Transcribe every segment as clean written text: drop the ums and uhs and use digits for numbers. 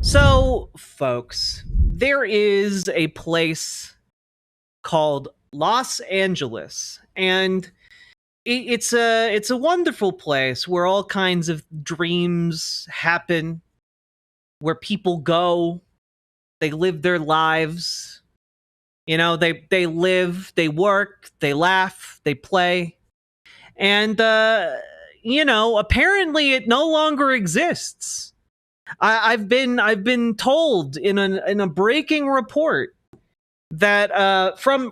So, folks, there is a place called Los Angeles, and it's a wonderful place where all kinds of dreams happen, where people go, they live their lives. They live, they work, they laugh, they play, and apparently it no longer exists. I've been told in a breaking report that from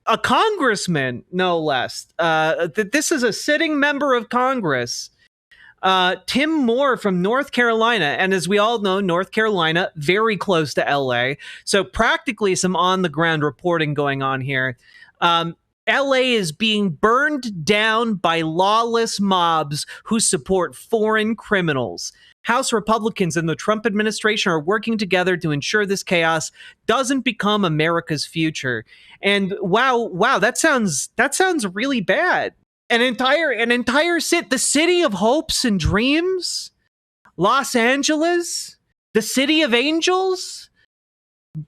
a congressman, no less, that this is a sitting member of Congress, Tim Moore from North Carolina, and as we all know, North Carolina very close to LA, so practically some on the ground reporting going on here. LA is being burned down by lawless mobs who support foreign criminals. House Republicans and the Trump administration are working together to ensure this chaos doesn't become America's future. And wow, that sounds really bad. An entire city, the city of hopes and dreams, Los Angeles, the city of angels,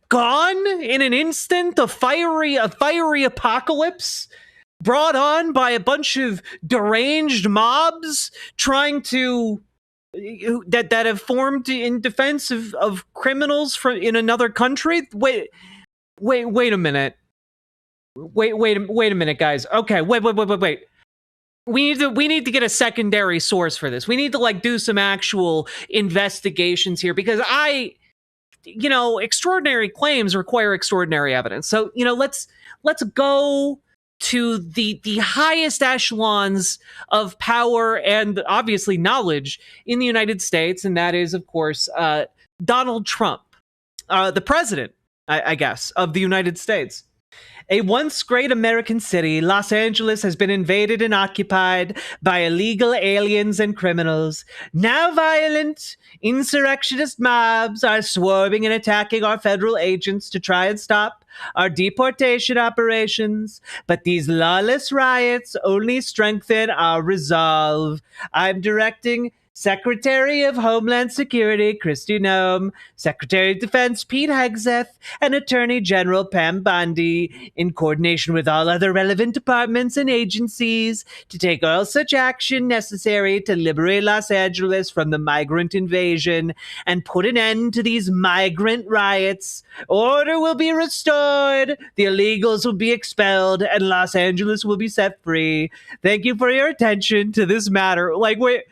gone in an instant. A fiery apocalypse brought on by a bunch of deranged mobs trying to that have formed in defense of criminals from in another country. Wait a minute. Wait a minute, guys. Okay, wait. We need to get a secondary source for this. We need to do some actual investigations here, because extraordinary claims require extraordinary evidence. So, let's go to the highest echelons of power and obviously knowledge in the United States, and that is, of course, Donald Trump, the president, I guess, of the United States. A once great American city, Los Angeles has been invaded and occupied by illegal aliens and criminals. Now violent, insurrectionist mobs are swarming and attacking our federal agents to try and stop our deportation operations. But these lawless riots only strengthen our resolve. I'm directing Secretary of Homeland Security Kristi Noem, Secretary of Defense Pete Hegseth, and Attorney General Pam Bondi, in coordination with all other relevant departments and agencies, to take all such action necessary to liberate Los Angeles from the migrant invasion and put an end to these migrant riots. Order will be restored, the illegals will be expelled, and Los Angeles will be set free. Thank you for your attention to this matter. Wait.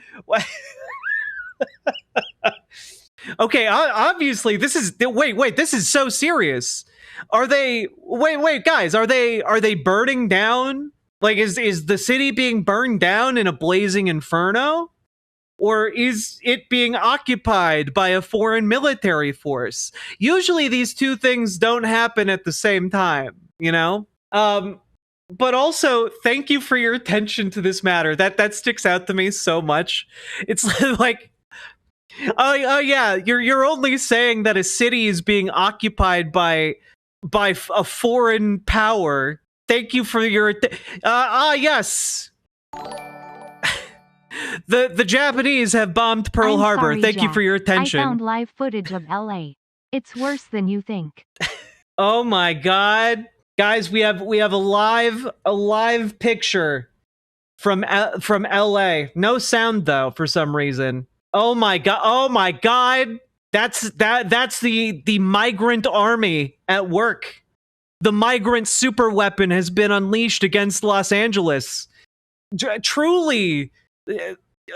Okay, obviously this is this is so serious. Are they guys, are they burning down? Is the city being burned down in a blazing inferno? Or is it being occupied by a foreign military force? Usually these two things don't happen at the same time, But also, thank you for your attention to this matter. That sticks out to me so much. It's oh yeah, you're only saying that a city is being occupied by a foreign power. Thank you for your yes. The Japanese have bombed Pearl Harbor. Sorry, Thank Jack. you for your attention. I found live footage of LA. It's worse than you think. Oh my god. Guys, we have a live picture from LA. No sound though, for some reason. Oh my god. That's the migrant army at work. The migrant super weapon has been unleashed against Los Angeles. Truly,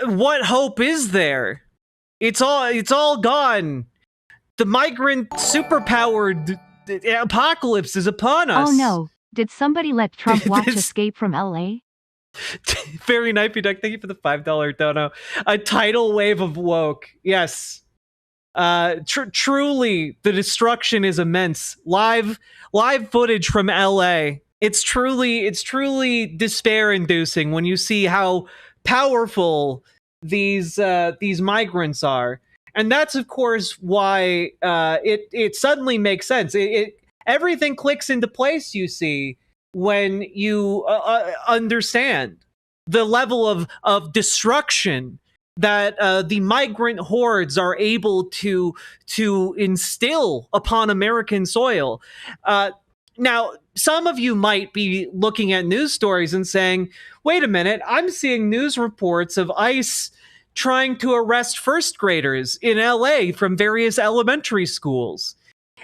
what hope is there? It's all gone. The migrant superpowered apocalypse is upon us. Oh no, did somebody let Trump watch Escape from LA? Very knifey duck, thank you for the $5 dono. A tidal wave of woke. Yes. Truly, the destruction is immense. Live footage from LA. It's truly despair-inducing when you see how powerful these migrants are. And that's, of course, why it suddenly makes sense. Everything clicks into place, you see, when you understand the level of destruction that the migrant hordes are able to instill upon American soil. Now, some of you might be looking at news stories and saying, wait a minute, I'm seeing news reports of ICE trying to arrest first graders in LA from various elementary schools.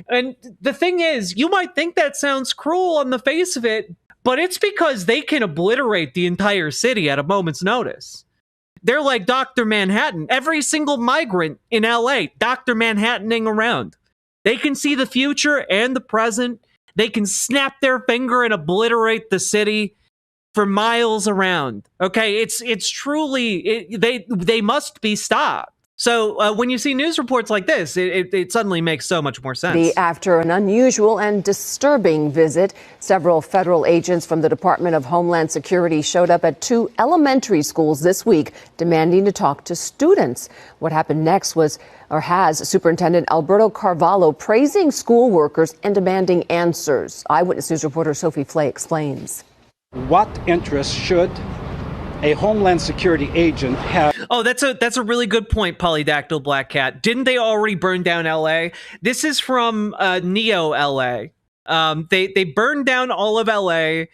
And the thing is, you might think that sounds cruel on the face of it, but it's because they can obliterate the entire city at a moment's notice. They're like Dr. Manhattan. Every single migrant in LA, Dr. Manhattaning around. They can see the future and the present. They can snap their finger and obliterate the city for miles around. Okay, it's truly, they must be stopped. So when you see news reports like this, it suddenly makes so much more sense. After an unusual and disturbing visit, several federal agents from the Department of Homeland Security showed up at 2 elementary schools this week demanding to talk to students. What happened next has Superintendent Alberto Carvalho praising school workers and demanding answers. Eyewitness News reporter Sophie Flay explains. What interest should a Homeland Security agent have? Oh, that's a really good point, Polydactyl Black Cat. Didn't they already burn down LA? This is from Neo LA. They burned down all of LA,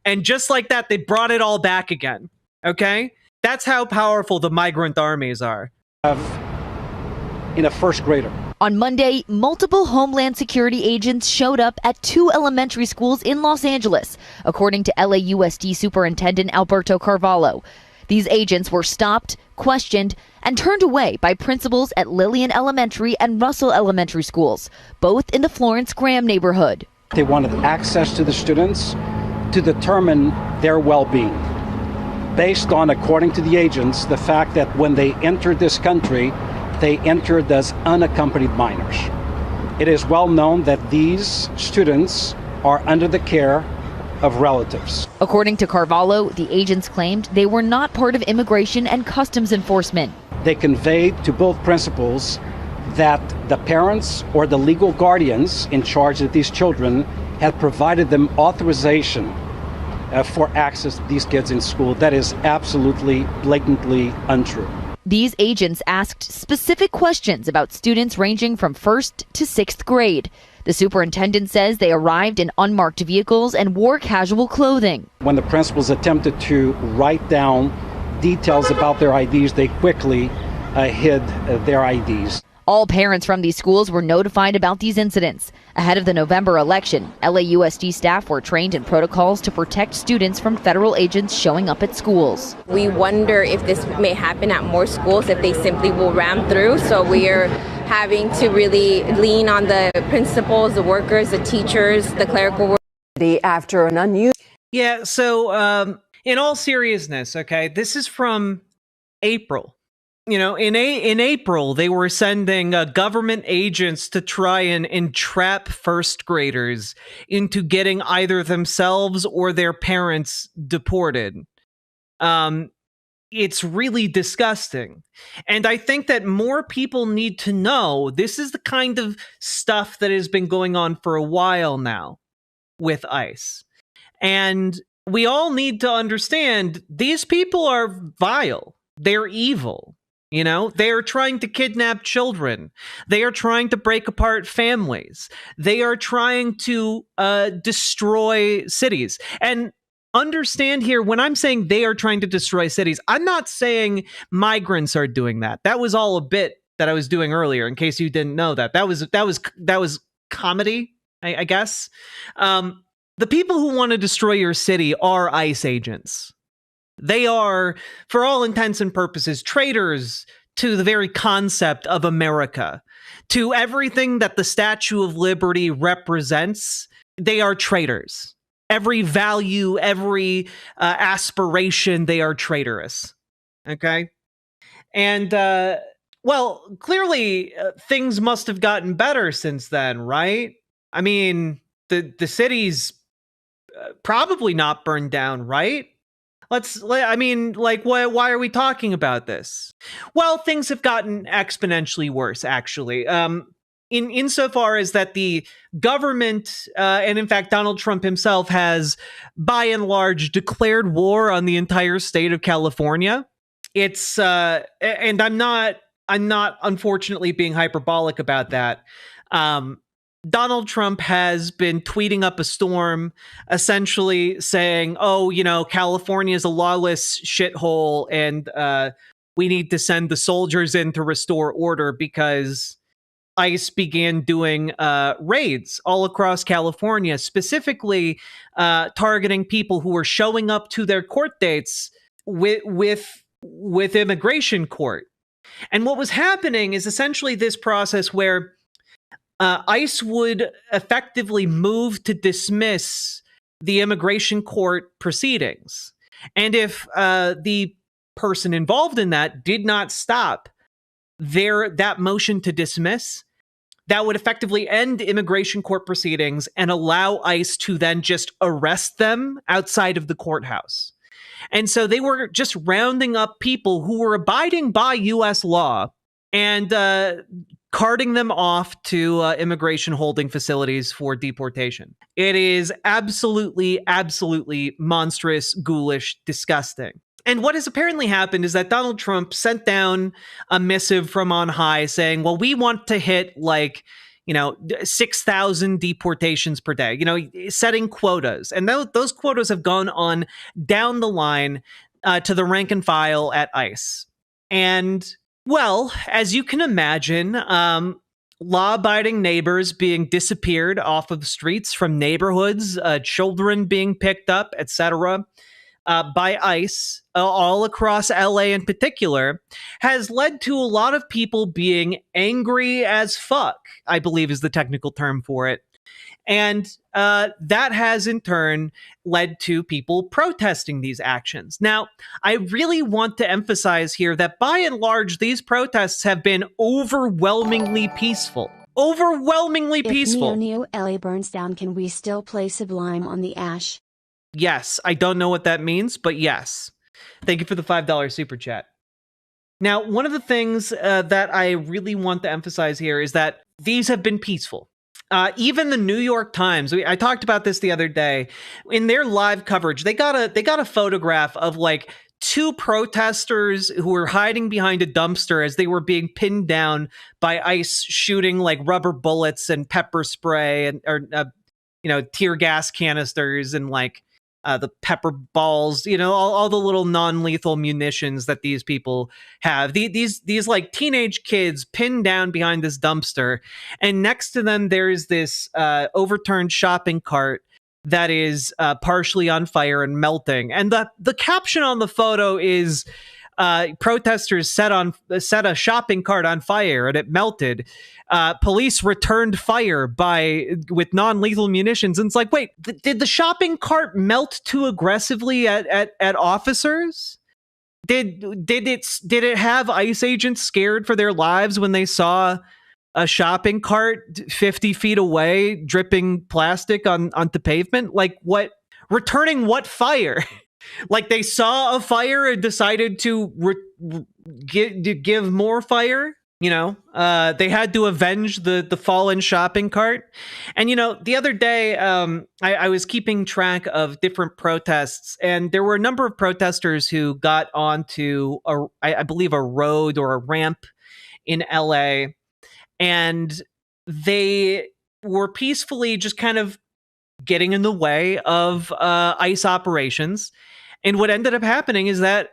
and just like that, they brought it all back again. Okay? That's how powerful the migrant armies are. In a first grader. On Monday, multiple Homeland Security agents showed up at 2 elementary schools in Los Angeles, according to LAUSD Superintendent Alberto Carvalho. These agents were stopped, questioned, and turned away by principals at Lillian Elementary and Russell Elementary Schools, both in the Florence Graham neighborhood. They wanted access to the students to determine their well-being, based on, according to the agents, the fact that when they entered this country, they entered as unaccompanied minors. It is well known that these students are under the care of relatives. According to Carvalho, the agents claimed they were not part of immigration and customs enforcement. They conveyed to both principals that the parents or the legal guardians in charge of these children had provided them authorization for access to these kids in school. That is absolutely, blatantly untrue. These agents asked specific questions about students ranging from 1st to 6th grade. The superintendent says they arrived in unmarked vehicles and wore casual clothing. When the principals attempted to write down details about their IDs, they quickly hid their IDs. All parents from these schools were notified about these incidents. Ahead of the November election, LAUSD staff were trained in protocols to protect students from federal agents showing up at schools. We wonder if this may happen at more schools, if they simply will ram through. So we are having to really lean on the principals, the workers, the teachers, the clerical workers. After an unusual... Yeah, so in all seriousness, okay, this is from April. You know, in April, they were sending government agents to try and entrap first graders into getting either themselves or their parents deported. It's really disgusting. And I think that more people need to know this is the kind of stuff that has been going on for a while now with ICE. And we all need to understand these people are vile. They're evil. You know, they are trying to kidnap children. They are trying to break apart families. They are trying to destroy cities. And understand here, when I'm saying they are trying to destroy cities, I'm not saying migrants are doing that. That was all a bit that I was doing earlier, in case you didn't know that. That was comedy, I guess. The people who want to destroy your city are ICE agents. They are, for all intents and purposes, traitors to the very concept of America, to everything that the Statue of Liberty represents. They are traitors. Every value, every aspiration, they are traitorous. Okay? And, well, clearly things must have gotten better since then, right? I mean, the city's probably not burned down, right? Why are we talking about this? Well, things have gotten exponentially worse, actually. Insofar as that the government, and in fact, Donald Trump himself has, by and large, declared war on the entire state of California. It's and I'm not unfortunately being hyperbolic about that. Donald Trump has been tweeting up a storm, essentially saying, "Oh, California is a lawless shithole, and we need to send the soldiers in to restore order because ICE began doing raids all across California, specifically targeting people who were showing up to their court dates with immigration court." And what was happening is essentially this process where ICE would effectively move to dismiss the immigration court proceedings. And if the person involved in that did not stop that motion to dismiss, that would effectively end immigration court proceedings and allow ICE to then just arrest them outside of the courthouse. And so they were just rounding up people who were abiding by U.S. law and carting them off to immigration holding facilities for deportation. It is absolutely, absolutely monstrous, ghoulish, disgusting. And what has apparently happened is that Donald Trump sent down a missive from on high saying, well, we want to hit 6,000 deportations per day, setting quotas. And those quotas have gone on down the line to the rank and file at ICE. And, well, as you can imagine, law-abiding neighbors being disappeared off of the streets from neighborhoods, children being picked up, etc., by ICE all across LA in particular, has led to a lot of people being angry as fuck, I believe is the technical term for it. And that has in turn led to people protesting these actions. Now, I really want to emphasize here that by and large, these protests have been overwhelmingly peaceful. Overwhelmingly peaceful. If Neo LA burns down, can we still play Sublime on the Ash? Yes, I don't know what that means, but yes. Thank you for the $5 super chat. Now, one of the things that I really want to emphasize here is that these have been peaceful. Even the New York Times, I talked about this the other day, in their live coverage, they got a photograph of two protesters who were hiding behind a dumpster as they were being pinned down by ICE shooting rubber bullets and pepper spray and tear gas canisters and the pepper balls, all the little non-lethal munitions that these people have. These teenage kids pinned down behind this dumpster, and next to them there's this overturned shopping cart that is partially on fire and melting. And the caption on the photo is protesters set a shopping cart on fire and it melted. Police returned fire with non-lethal munitions. And it's wait, did the shopping cart melt too aggressively at officers? Did it have ICE agents scared for their lives when they saw a shopping cart 50 feet away dripping plastic onto pavement? What? Returning what fire? They saw a fire and decided to give more fire. They had to avenge the fallen shopping cart. And, the other day, I was keeping track of different protests, and there were a number of protesters who got onto, I believe, a road or a ramp in LA, and they were peacefully just kind of getting in the way of ICE operations. And what ended up happening is that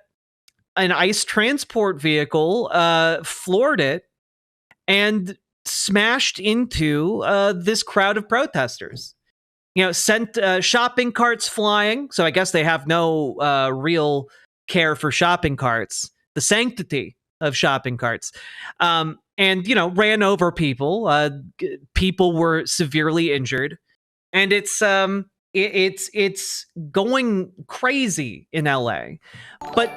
an ICE transport vehicle floored it and smashed into this crowd of protesters. Sent shopping carts flying. So I guess they have no real care for shopping carts, the sanctity of shopping carts. And, ran over people. People were severely injured. And it's going crazy in LA. But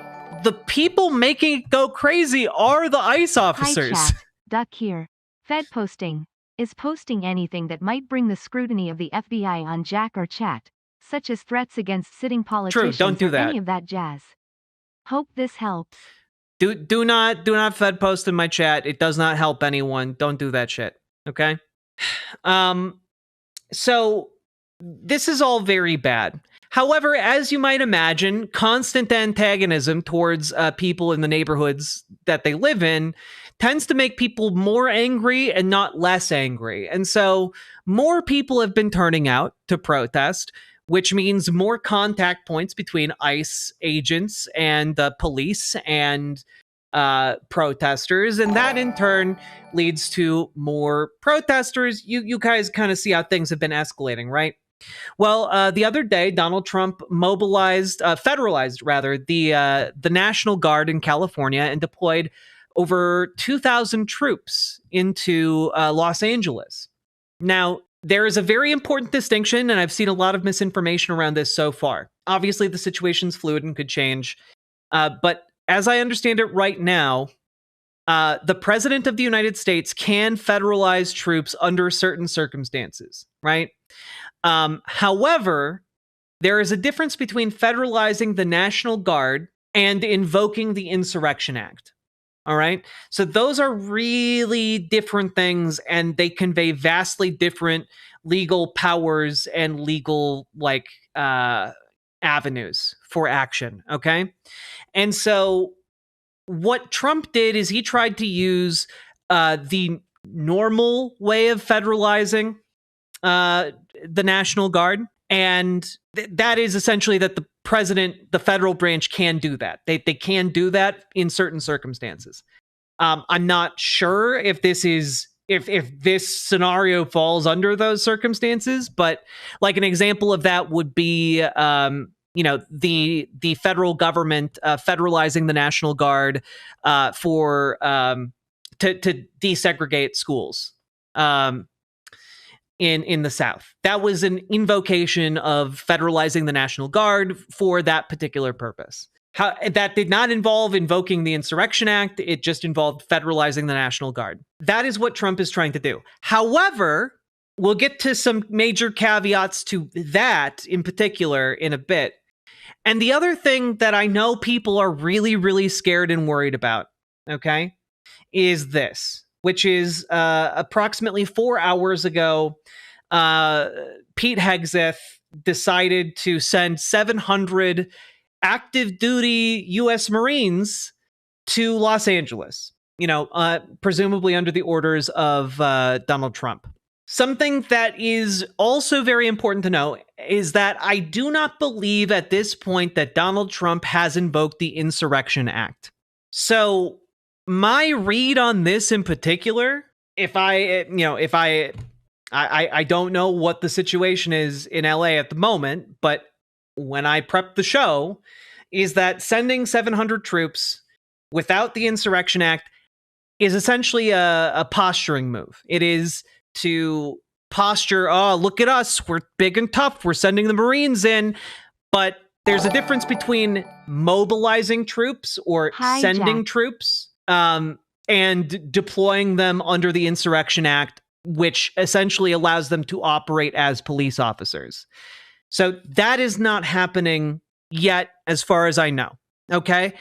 the people making it go crazy are the ICE officers. Hi, chat. Duck here. Fed posting is posting anything that might bring the scrutiny of the FBI on Jack or chat, such as threats against sitting politicians. True, don't do or that. any of that jazz. Hope this helps. Do not Fed post in my chat. It does not help anyone. Don't do that shit. Okay? So this is all very bad. However, as you might imagine, constant antagonism towards people in the neighborhoods that they live in tends to make people more angry and not less angry. And so more people have been turning out to protest, which means more contact points between ICE agents and police and protesters. And that in turn leads to more protesters. You guys kind of see how things have been escalating, right? Well, the other day, Donald Trump federalized rather, the National Guard in California and deployed over 2,000 troops into Los Angeles. Now, there is a very important distinction, and I've seen a lot of misinformation around this so far. Obviously, the situation's fluid and could change. But as I understand it right now, the President of the United States can federalize troops under certain circumstances, right? However, there is a difference between federalizing the National Guard and invoking the Insurrection Act. All right. So those are really different things, and they convey vastly different legal powers and legal avenues for action. Okay. And so what Trump did is he tried to use the normal way of federalizing the National Guard. And that is essentially that the president, the federal branch, can do that. They can do that in certain circumstances. I'm not sure if this is if this scenario falls under those circumstances, but like an example of that would be the federal government federalizing the National Guard for to desegregate schools. In the South. That was an invocation of federalizing the National Guard for that particular purpose. That did not involve invoking the Insurrection Act. It just involved federalizing the National Guard. That is what Trump is trying to do. However, we'll get to some major caveats to that in particular in a bit. And the other thing that I know people are really, really scared and worried about, okay, is this, which is approximately 4 hours ago, Pete Hegseth decided to send 700 active duty U.S. Marines to Los Angeles, presumably under the orders of Donald Trump. Something that is also very important to know is that I do not believe at this point that Donald Trump has invoked the Insurrection Act. So my read on this in particular, I don't know what the situation is in LA at the moment, but when I prepped the show, is that sending 700 troops without the Insurrection Act is essentially a posturing move. It is to posture, oh, look at us, we're big and tough, we're sending the Marines in, but there's a difference between mobilizing troops or sending troops and deploying them under the Insurrection Act, which essentially allows them to operate as police officers. So that is not happening yet, as far as I know. Okay?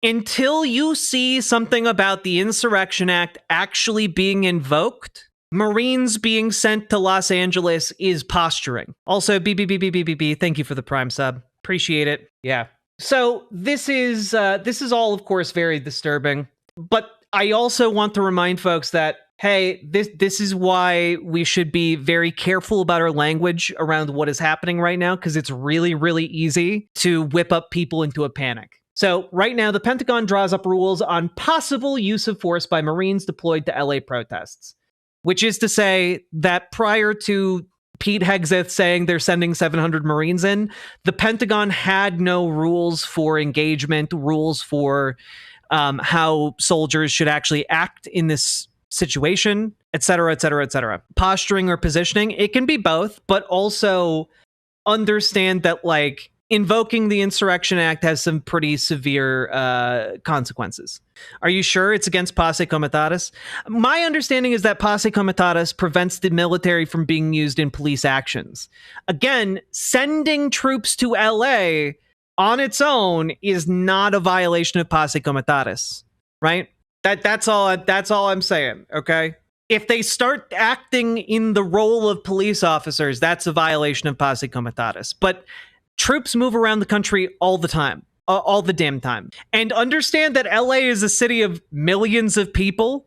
Until you see something about the Insurrection Act actually being invoked, Marines being sent to Los Angeles is posturing. Also, BBBBBB, thank you for the Prime sub. Appreciate it. Yeah. So this is all, of course, very disturbing. But I also want to remind folks that, hey, this is why we should be very careful about our language around what is happening right now, because it's really, really easy to whip up people into a panic. So right now, the Pentagon draws up rules on possible use of force by Marines deployed to LA protests, which is to say that prior to Pete Hegseth saying they're sending 700 Marines in, the Pentagon had no rules for engagement, rules for how soldiers should actually act in this situation, et cetera, et cetera, et cetera. Posturing or positioning, it can be both, but also understand that, like, invoking the Insurrection Act has some pretty severe consequences. Are you sure it's against posse comitatus? My understanding is that posse comitatus prevents the military from being used in police actions. Again, sending troops to LA on its own is not a violation of posse comitatus, right? That's all I'm saying, okay? If they start acting in the role of police officers, that's a violation of posse comitatus. But troops move around the country all the time, all the damn time. And understand that LA is a city of millions of people.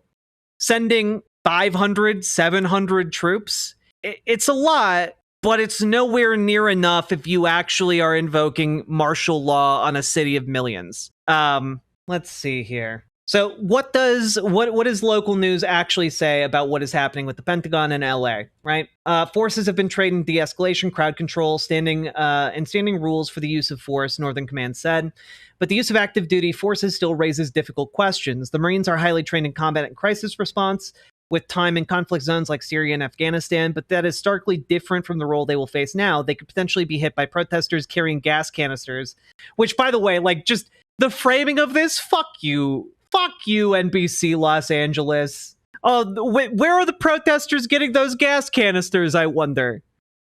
Sending 500, 700 troops, it's a lot, but it's nowhere near enough if you actually are invoking martial law on a city of millions. Let's see here. So what does local news actually say about what is happening with the Pentagon in LA, right? Forces have been trained in de-escalation, crowd control, standing rules for the use of force, Northern Command said. But the use of active duty forces still raises difficult questions. The Marines are highly trained in combat and crisis response, with time in conflict zones like Syria and Afghanistan, but that is starkly different from the role they will face now. They could potentially be hit by protesters carrying gas canisters, which, by the way, like, just the framing of this, fuck you, NBC Los Angeles. Oh, where are the protesters getting those gas canisters, I wonder?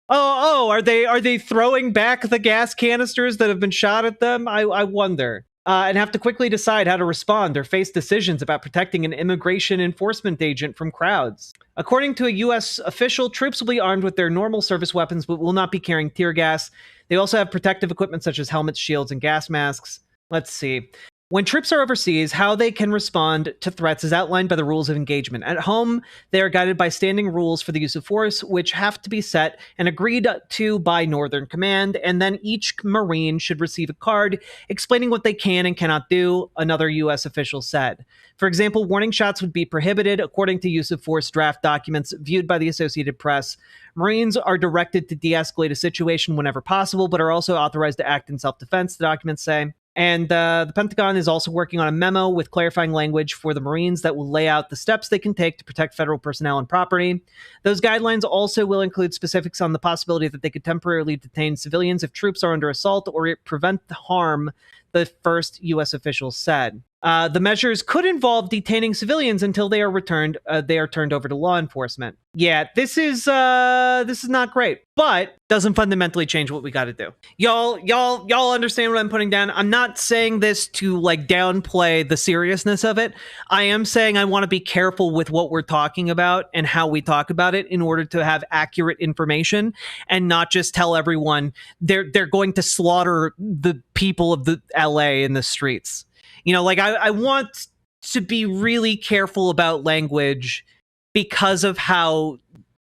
Are they throwing back the gas canisters that have been shot at them? I wonder. And have to quickly decide how to respond or face decisions about protecting an immigration enforcement agent from crowds. According to a U.S. official, troops will be armed with their normal service weapons, but will not be carrying tear gas. They also have protective equipment such as helmets, shields, and gas masks. Let's see. When troops are overseas, how they can respond to threats is outlined by the rules of engagement. At home, they are guided by standing rules for the use of force, which have to be set and agreed to by Northern Command, and then each Marine should receive a card explaining what they can and cannot do, another U.S. official said. For example, warning shots would be prohibited, according to use of force draft documents viewed by the Associated Press. Marines are directed to de-escalate a situation whenever possible, but are also authorized to act in self-defense, the documents say. And the Pentagon is also working on a memo with clarifying language for the Marines that will lay out the steps they can take to protect federal personnel and property. Those guidelines also will include specifics on the possibility that they could temporarily detain civilians if troops are under assault or prevent harm, the first U.S. official said. The measures could involve detaining civilians until they are turned over to law enforcement. Yeah, this is not great, but doesn't fundamentally change what we got to do. Y'all understand what I'm putting down? I'm not saying this to like downplay the seriousness of it. I am saying I want to be careful with what we're talking about and how we talk about it in order to have accurate information and not just tell everyone they're going to slaughter the people of the LA in the streets. You know, like I want to be really careful about language because of how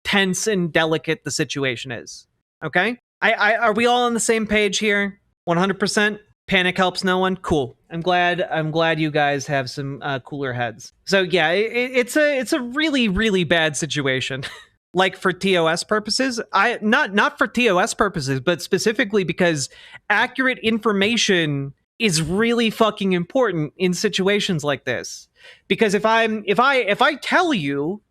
tense and delicate the situation is. Okay? Are we all on the same page here? 100%? Panic helps no one? Cool. I'm glad you guys have some cooler heads. So yeah, it's a really, really bad situation. Like for TOS purposes, not for TOS purposes, but specifically because accurate information is really fucking important in situations like this. Because if I tell you,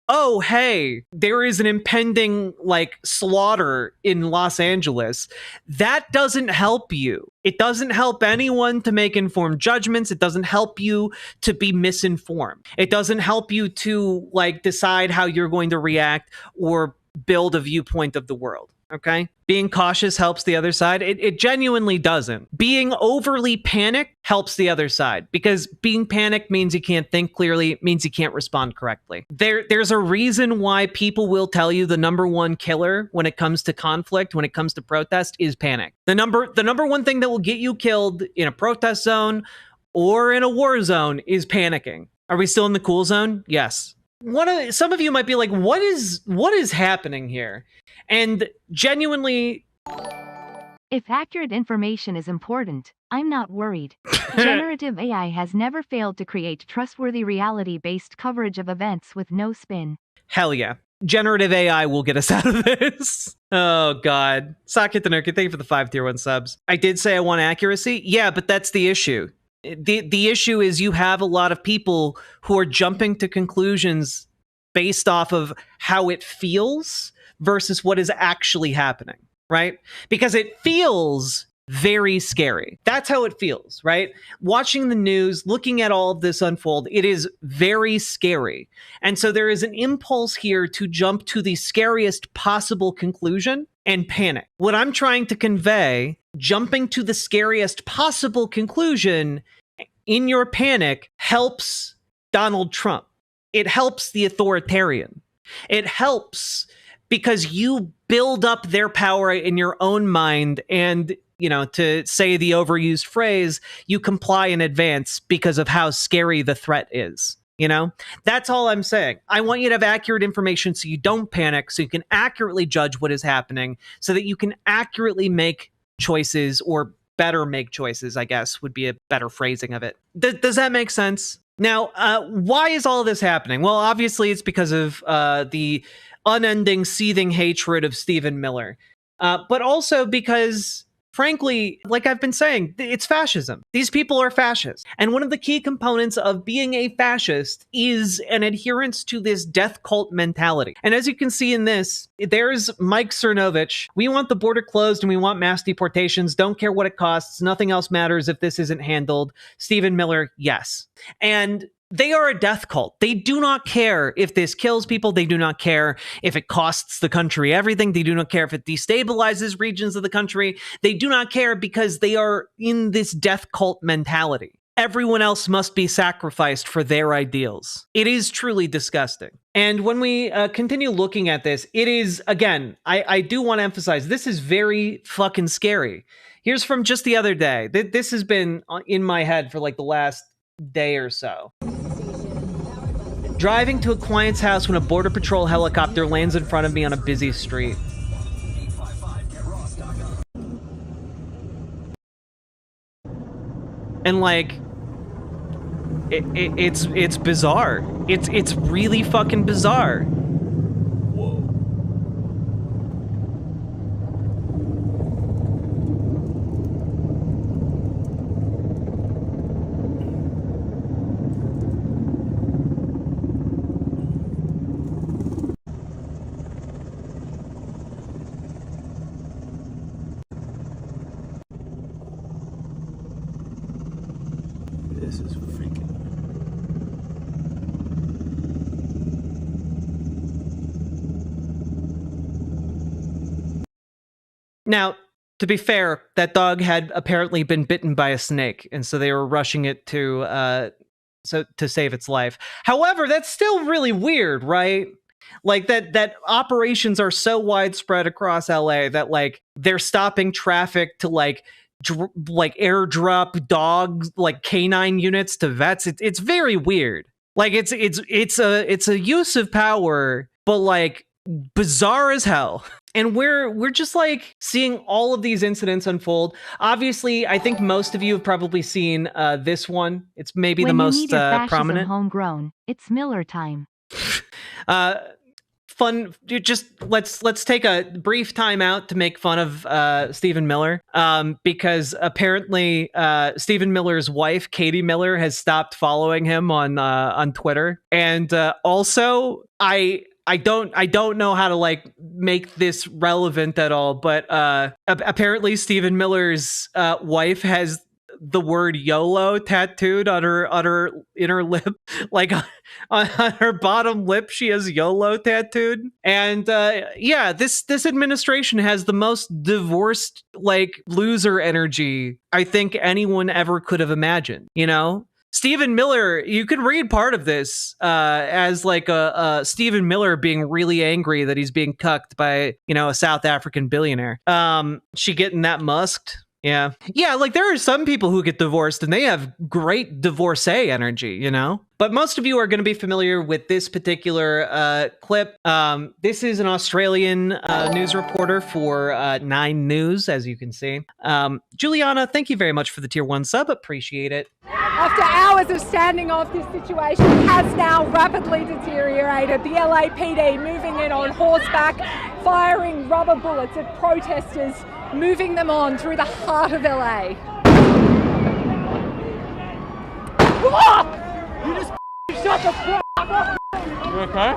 oh hey, there is an impending like slaughter in Los Angeles, that doesn't help you. It doesn't help anyone to make informed judgments. It doesn't help you to be misinformed. It doesn't help you to like decide how you're going to react or build a viewpoint of the world. Okay? Being cautious helps the other side. It genuinely doesn't. Being overly panicked helps the other side, because being panicked means you can't think clearly, means you can't respond correctly. There's a reason why people will tell you the number one killer when it comes to conflict, when it comes to protest, is panic. The number one thing that will get you killed in a protest zone or in a war zone is panicking. Are we still in the cool zone? Yes. Some of you might be like, what is happening here? And genuinely, if accurate information is important, I'm not worried. Generative AI has never failed to create trustworthy reality-based coverage of events with no spin. Hell yeah. Generative AI will get us out of this. Oh, God. Socket the Nurk, thank you for the 5 tier 1 subs. I did say I want accuracy. Yeah, but that's the issue. The issue is you have a lot of people who are jumping to conclusions based off of how it feels versus what is actually happening, right? Because it feels very scary. That's how it feels, right? Watching the news, looking at all of this unfold, it is very scary. And so there is an impulse here to jump to the scariest possible conclusion and panic. What I'm trying to convey, jumping to the scariest possible conclusion in your panic helps Donald Trump. It helps the authoritarian. It helps because you build up their power in your own mind, and to say the overused phrase, you comply in advance because of how scary the threat is. That's all I'm saying. I want you to have accurate information so you don't panic, so you can accurately judge what is happening, so that you can accurately make choices, or better make choices, I guess would be a better phrasing of it. Does that make sense? Now, why is all this happening? Well, obviously it's because of the unending, seething hatred of Stephen Miller, but also because, frankly, like I've been saying, it's fascism. These people are fascists. And one of the key components of being a fascist is an adherence to this death cult mentality. And as you can see in this, there's Mike Cernovich. We want the border closed and we want mass deportations. Don't care what it costs. Nothing else matters if this isn't handled. Stephen Miller, yes. And they are a death cult. They do not care if this kills people. They do not care if it costs the country everything. They do not care if it destabilizes regions of the country. They do not care because they are in this death cult mentality. Everyone else must be sacrificed for their ideals. It is truly disgusting. And when we continue looking at this, it is, again, I do want to emphasize, this is very fucking scary. Here's from just the other day. This has been in my head for like the last day or so. Driving to a client's house when a Border Patrol helicopter lands in front of me on a busy street. And like, it's bizarre. It's really fucking bizarre. This is freaking. Now, to be fair, that dog had apparently been bitten by a snake, and so they were rushing it to save its life. However, that's still really weird, right? Like that operations are so widespread across LA that like they're stopping traffic to like airdrop dogs, like canine units to vets. It's very weird. Like it's a use of power, but like bizarre as hell. And we're just like seeing all of these incidents unfold. Obviously, I think most of you have probably seen this one. It's maybe the most prominent. Homegrown. It's Miller time. Fun. Let's take a brief time out to make fun of Stephen Miller, because apparently Stephen Miller's wife, Katie Miller, has stopped following him on Twitter, and also I don't know how to like make this relevant at all, but apparently Stephen Miller's wife has the word YOLO tattooed on her inner lip, like on her bottom lip. She has YOLO tattooed, and yeah, this administration has the most divorced, like, loser energy I think anyone ever could have imagined. Stephen Miller, you can read part of this as like a Stephen Miller being really angry that he's being cucked by, a South African billionaire. She getting that musked. Yeah. Yeah, like there are some people who get divorced and they have great divorcee energy, But most of you are going to be familiar with this particular clip. This is an Australian news reporter for 9 News, as you can see. Juliana, thank you very much for the tier 1 sub. Appreciate it. After hours of standing off, this situation has now rapidly deteriorated. The LAPD moving in on horseback, firing rubber bullets at protesters, moving them on through the heart of LA. Whoa! You just shut the fuck up! You okay?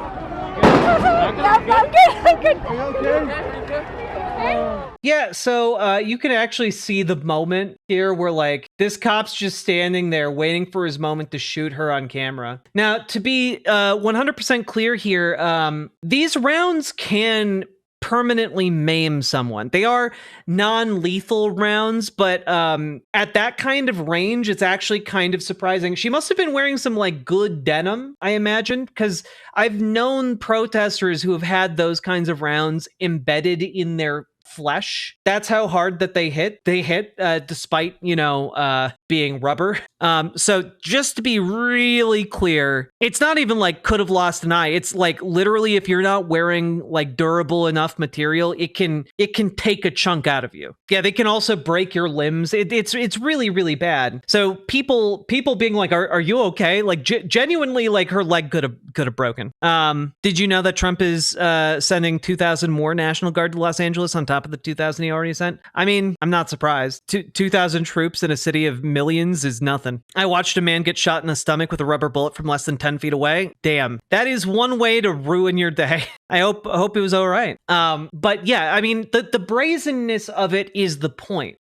I'm good. Are you okay? Yeah, so you can actually see the moment here where like this cop's just standing there waiting for his moment to shoot her on camera. Now, to be 100% clear here, these rounds can permanently maim someone. They are non-lethal rounds, but at that kind of range, it's actually kind of surprising. She must have been wearing some like good denim, I imagine, because I've known protesters who have had those kinds of rounds embedded in their flesh. That's how hard that they hit. They hit despite, being rubber. So just to be really clear, it's not even like could have lost an eye. It's like literally if you're not wearing like durable enough material, it can take a chunk out of you. Yeah, they can also break your limbs. It's really, really bad. So people being like, are you okay? Like genuinely, like her leg could have broken. Did you know that Trump is sending 2,000 more National Guard to Los Angeles on top of the 2,000 he already sent? I mean, I'm not surprised. 2,000 troops in a city of millions is nothing. I watched a man get shot in the stomach with a rubber bullet from less than 10 feet away. Damn, that is one way to ruin your day. I hope it was all right. But yeah, I mean, the brazenness of it is the point.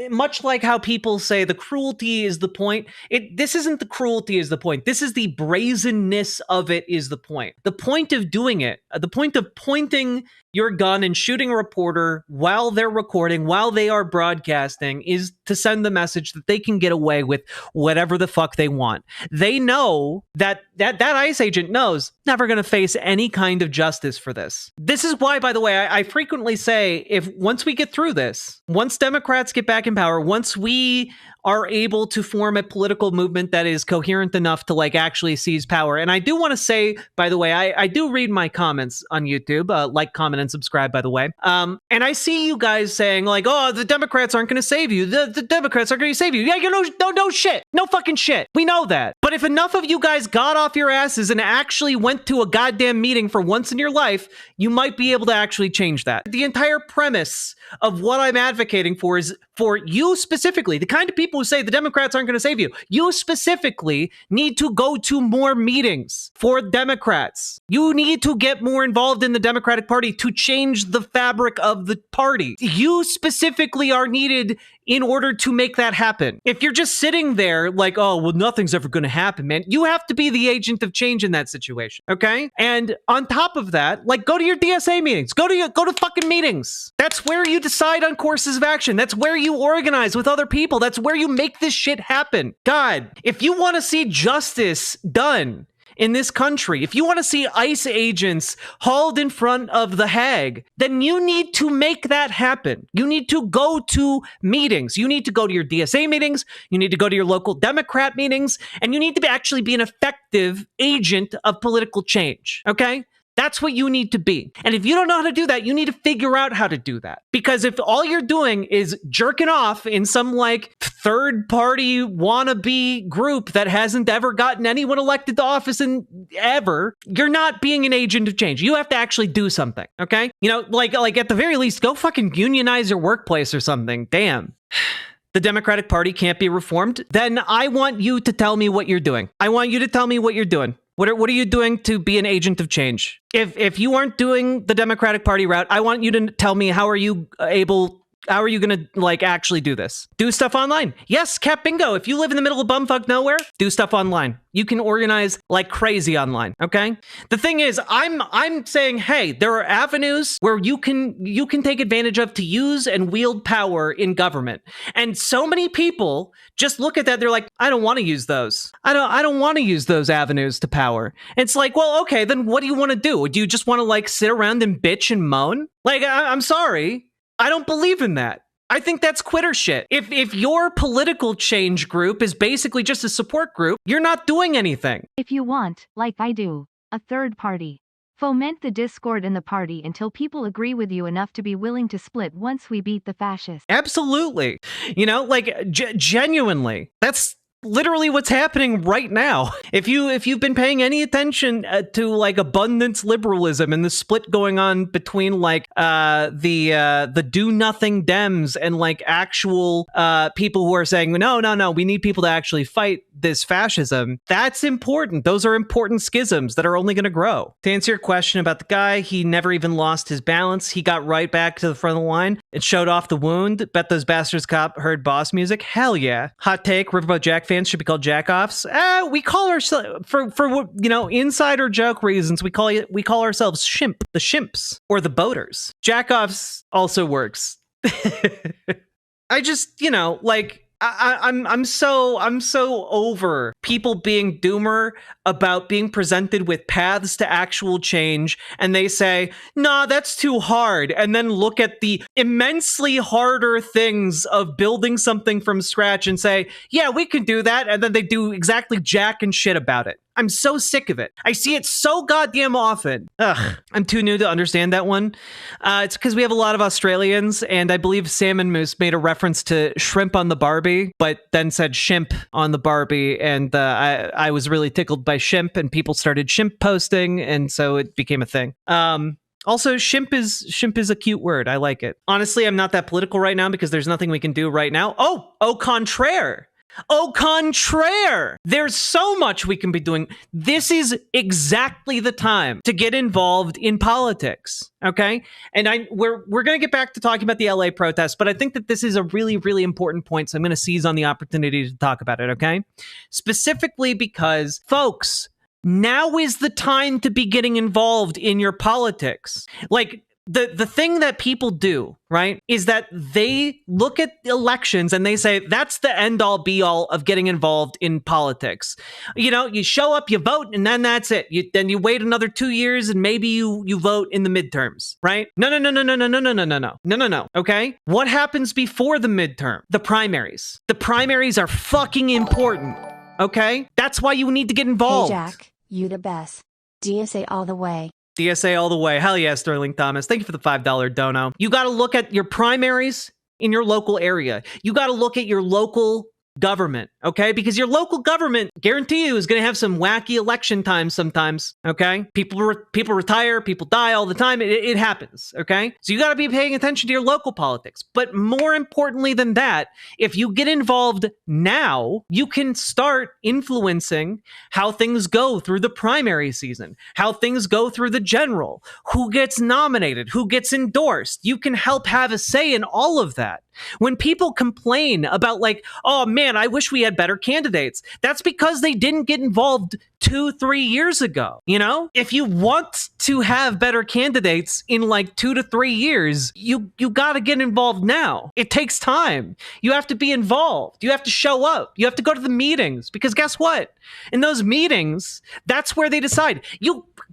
Much like how people say the cruelty is the point. This isn't the cruelty is the point. This is the brazenness of it is the point. The point of doing it, the point of pointing your gun and shooting a reporter while they're recording, while they are broadcasting, is to send the message that they can get away with whatever the fuck they want. They know that ICE agent knows never going to face any kind of justice for this. This is why, by the way, I frequently say, once we get through this, once Democrats get back in power, once we are able to form a political movement that is coherent enough to like actually seize power. And I do want to say, by the way, I do read my comments on YouTube, like, comment, and subscribe, by the way. And I see you guys saying like, oh, the Democrats aren't going to save you. The Democrats aren't going to save you. Yeah, no shit. No fucking shit. We know that. But if enough of you guys got off your asses and actually went to a goddamn meeting for once in your life, you might be able to actually change that. The entire premise of what I'm advocating for is for you specifically, the kind of people who say the Democrats aren't going to save you. You specifically need to go to more meetings for Democrats. You need to get more involved in the Democratic Party to change the fabric of the party. You specifically are needed in order to make that happen. If you're just sitting there like, oh, well, nothing's ever going to happen, man, you have to be the agent of change in that situation, okay? And on top of that, like, go to your DSA meetings. Go to fucking meetings. That's where you decide on courses of action. That's where you organize with other people. That's where you make this shit happen. God, if you want to see justice done in this country, if you want to see ICE agents hauled in front of the Hague, then you need to make that happen. You need to go to meetings. You need to go to your DSA meetings. You need to go to your local Democrat meetings, and you need to actually be an effective agent of political change, okay? That's what you need to be. And if you don't know how to do that, you need to figure out how to do that. Because if all you're doing is jerking off in some like third party wannabe group that hasn't ever gotten anyone elected to office in ever, you're not being an agent of change. You have to actually do something, okay? Like at the very least, go fucking unionize your workplace or something. Damn. The Democratic Party can't be reformed. Then I want you to tell me what you're doing. I want you to tell me what you're doing. What are you doing to be an agent of change? If you aren't doing the Democratic Party route, I want you to tell me how are you going to like actually do this? Do stuff online. Yes, Cap Bingo. If you live in the middle of bumfuck nowhere, do stuff online. You can organize like crazy online, okay? The thing is, I'm saying, hey, there are avenues where you can take advantage of to use and wield power in government. And so many people just look at that, they're like, I don't want to use those. I don't want to use those avenues to power. It's like, well, okay, then what do you want to do? Do you just want to like sit around and bitch and moan? Like, I'm sorry. I don't believe in that. I think that's quitter shit. If your political change group is basically just a support group, you're not doing anything. If you want, like I do, a third party, foment the discord in the party until people agree with you enough to be willing to split once we beat the fascists. Absolutely. Like genuinely, that's literally what's happening right now. If you've been paying any attention to like abundance liberalism and the split going on between like the do nothing Dems and like actual people who are saying no, we need people to actually fight this fascism. That's important. Those are important schisms that are only going to grow. To answer your question about the guy, he never even lost his balance. He got right back to the front of the line. It showed off the wound. Bet those bastards cop heard boss music. Hell yeah. Hot take, Riverboat Jack fans should be called jack-offs. We call ourselves, for insider joke reasons, we call ourselves shimp, the shimps, or the boaters. Jack-offs also works. I just, I'm so over people being doomer about being presented with paths to actual change, and they say, nah, that's too hard, and then look at the immensely harder things of building something from scratch and say, yeah, we can do that, and then they do exactly jack and shit about it. I'm so sick of it. I see it so goddamn often. Ugh, I'm too new to understand that one. It's because we have a lot of Australians, and I believe Salmon Moose made a reference to shrimp on the Barbie, but then said shimp on the Barbie, and I was really tickled by shimp, and people started shimp posting, and so it became a thing. Also, shimp is a cute word. I like it. Honestly, I'm not that political right now because there's nothing we can do right now. Au contraire. Au contraire! There's so much we can be doing. This is exactly the time to get involved in politics, okay? And we're going to get back to talking about the LA protests, but I think that this is a really, really important point, so I'm going to seize on the opportunity to talk about it, okay? Specifically because, folks, now is the time to be getting involved in your politics. Like, the thing that people do, right, is that they look at elections and they say, that's the end-all be-all of getting involved in politics. You show up, you vote, and then that's it. Then you wait another 2 years and maybe you vote in the midterms, right? No, okay? What happens before the midterm? The primaries. The primaries are fucking important, okay? That's why you need to get involved. Hey Jack, you the best. DSA all the way. DSA all the way. Hell yeah, Sterling Thomas. Thank you for the $5 dono. You got to look at your primaries in your local area. You got to look at your local government, okay? Because your local government, guarantee you, is going to have some wacky election times sometimes, okay? People retire, people die all the time. It happens, okay? So you got to be paying attention to your local politics. But more importantly than that, if you get involved now, you can start influencing how things go through the primary season, how things go through the general, who gets nominated, who gets endorsed. You can help have a say in all of that. When people complain about oh man, I wish we had better candidates, that's because they didn't get involved 2-3 years ago. If you want to have better candidates in 2 to 3 years, you got to get involved now. It takes time. You have to be involved. You have to show up. You have to go to the meetings, because guess what? In those meetings, that's where they decide.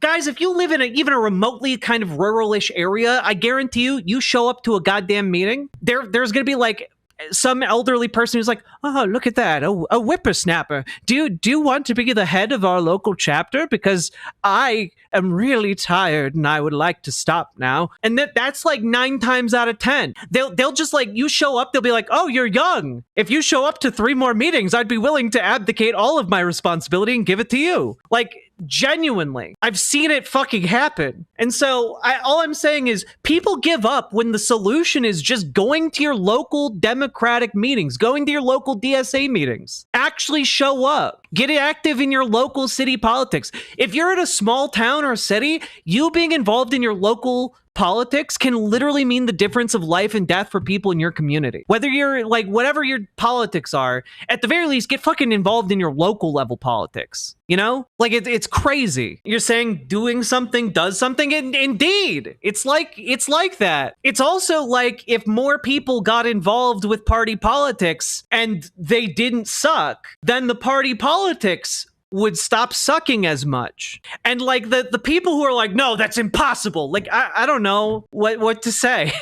Guys, if you live in even a remotely kind of rural-ish area, I guarantee you show up to a goddamn meeting, there's going to be some elderly person who's like, oh, look at that, a whippersnapper. Do you want to be the head of our local chapter? Because I am really tired and I would like to stop now. And that's 9 times out of 10. They'll just you show up, they'll be like, oh, you're young. If you show up to 3 more meetings, I'd be willing to abdicate all of my responsibility and give it to you. Genuinely, I've seen it fucking happen. And so all I'm saying is people give up when the solution is just going to your local Democratic meetings, going to your local DSA meetings. Actually show up. Get active in your local city politics. If you're in a small town or city, you being involved in your local politics can literally mean the difference of life and death for people in your community. Whether you're whatever your politics are, at the very least, get fucking involved in your local level politics. It's crazy. You're saying doing something does something. Indeed, it's like that. It's also if more people got involved with party politics and they didn't suck, then the party politics would stop sucking as much. And the people who are no, that's impossible. I don't know what to say.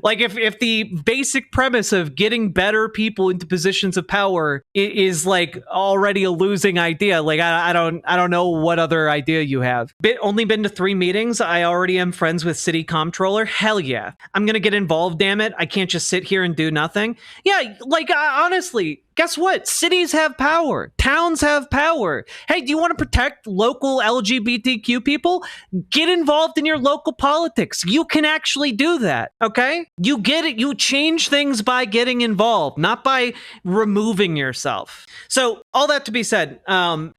if the basic premise of getting better people into positions of power is already a losing idea, I don't know what other idea you have. Only been to 3 meetings. I already am friends with city comptroller. Hell yeah. I'm gonna get involved, damn it. I can't just sit here and do nothing. Yeah, honestly, Guess what? Cities have power. Towns have power. Hey, do you want to protect local LGBTQ people? Get involved in your local politics. You can actually do that, okay? You get it. You change things by getting involved, not by removing yourself. So all that to be said,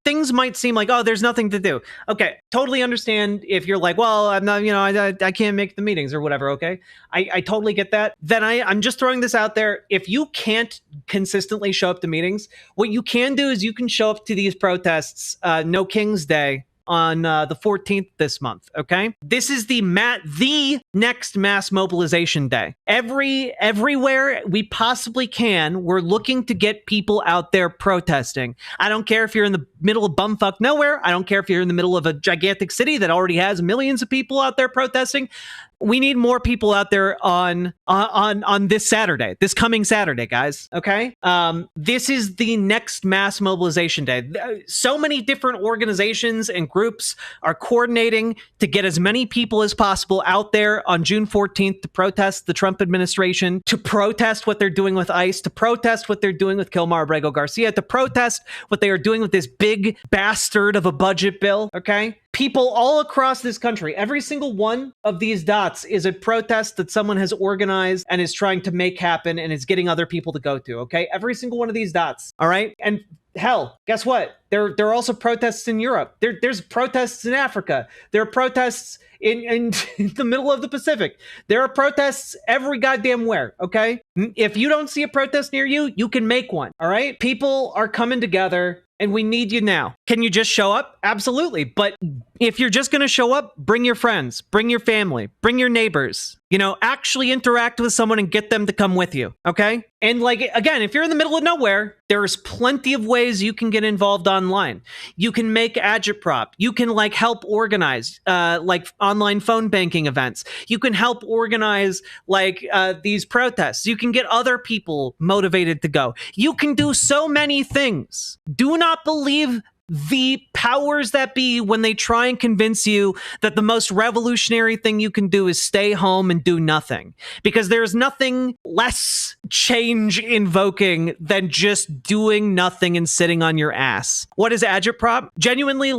things might seem like, oh, there's nothing to do. Okay, totally understand if you're like, well, I'm not, I can't make the meetings or whatever, okay? I totally get that. Then I'm just throwing this out there. If you can't consistently show up to meetings, what you can do is you can show up to these protests, No King's Day, on the 14th this month, okay? This is the next mass mobilization day. Everywhere we possibly can, we're looking to get people out there protesting. I don't care if you're in the middle of bumfuck nowhere. I don't care if you're in the middle of a gigantic city that already has millions of people out there protesting. We need more people out there on this Saturday, this coming Saturday, guys. Okay. This is the next mass mobilization day. So many different organizations and groups are coordinating to get as many people as possible out there on June 14th to protest the Trump administration, to protest what they're doing with ICE, to protest what they're doing with Kilmar Abrego Garcia, to protest what they are doing with this big bastard of a budget bill. Okay. People all across this country, every single one of these dots is a protest that someone has organized and is trying to make happen and is getting other people to go to, okay? Every single one of these dots, all right? And hell, guess what? There are also protests in Europe. There's protests in Africa. There are protests in the middle of the Pacific. There are protests every goddamn where, okay? If you don't see a protest near you, you can make one, all right? People are coming together. And we need you now. Can you just show up? Absolutely. But if you're just going to show up, bring your friends, bring your family, bring your neighbors, actually interact with someone and get them to come with you. Okay. And again, if you're in the middle of nowhere, there's plenty of ways you can get involved online. You can make agitprop. You can help organize online phone banking events. You can help organize these protests. You can get other people motivated to go. You can do so many things. Do not believe the powers that be when they try and convince you that the most revolutionary thing you can do is stay home and do nothing, because there's nothing less change invoking than just doing nothing and sitting on your ass. What is agitprop? Genuinely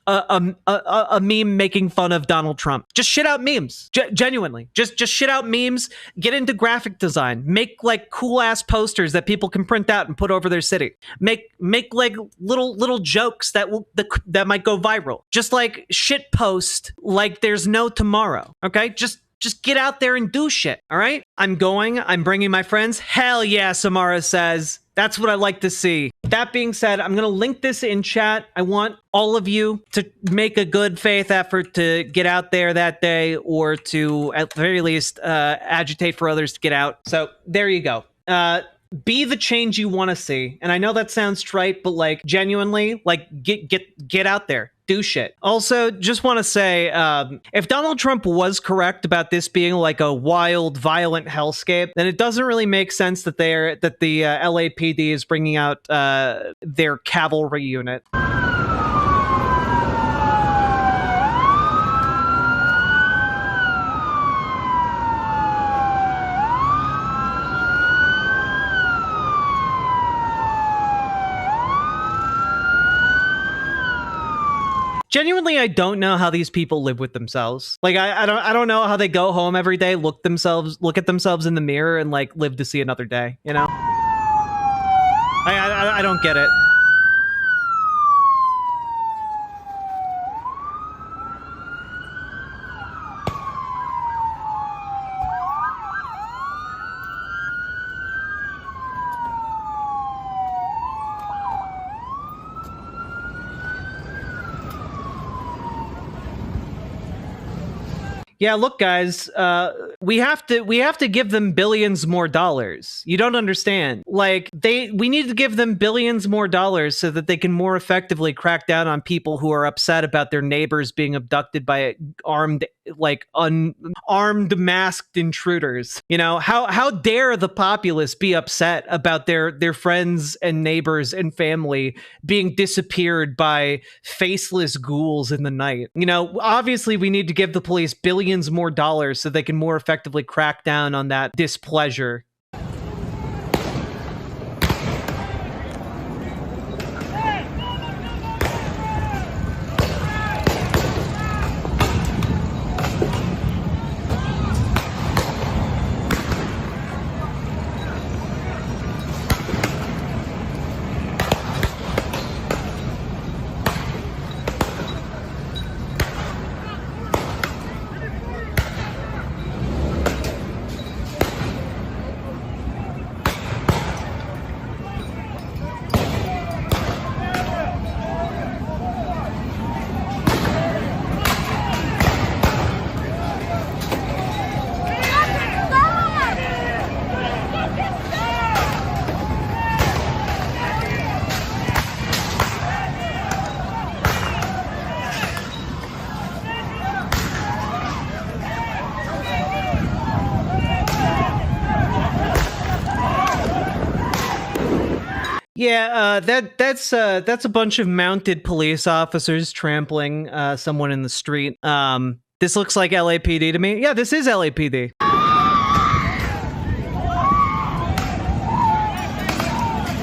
a meme making fun of Donald Trump. Just shit out memes. Genuinely, just shit out memes. Get into graphic design. Make cool ass posters that people can print out and put over their city. Make little jokes that might go viral. Just shit post like there's no tomorrow. Okay, just get out there and do shit. All right, I'm bringing my friends. Hell yeah, Samara says. That's what I like to see. That being said, I'm going to link this in chat. I want all of you to make a good faith effort to get out there that day, or to at the very least agitate for others to get out. So there you go. Be the change you want to see. And I know that sounds trite, but genuinely, get out there. Do shit. Also, just want to say, if Donald Trump was correct about this being a wild, violent hellscape, then it doesn't really make sense that the LAPD is bringing out their cavalry unit. Genuinely, I don't know how these people live with themselves. I don't know how they go home every day, look at themselves in the mirror, and live to see another day. I don't get it. Yeah, look, guys, we have to give them billions more dollars. You don't understand. We need to give them billions more dollars so that they can more effectively crack down on people who are upset about their neighbors being abducted by armed, unarmed, masked intruders. How dare the populace be upset about their friends and neighbors and family being disappeared by faceless ghouls in the night? Obviously we need to give the police billions more dollars so they can more effectively crack down on that displeasure. Yeah, that's a bunch of mounted police officers trampling someone in the street. This looks like LAPD to me. Yeah, this is LAPD.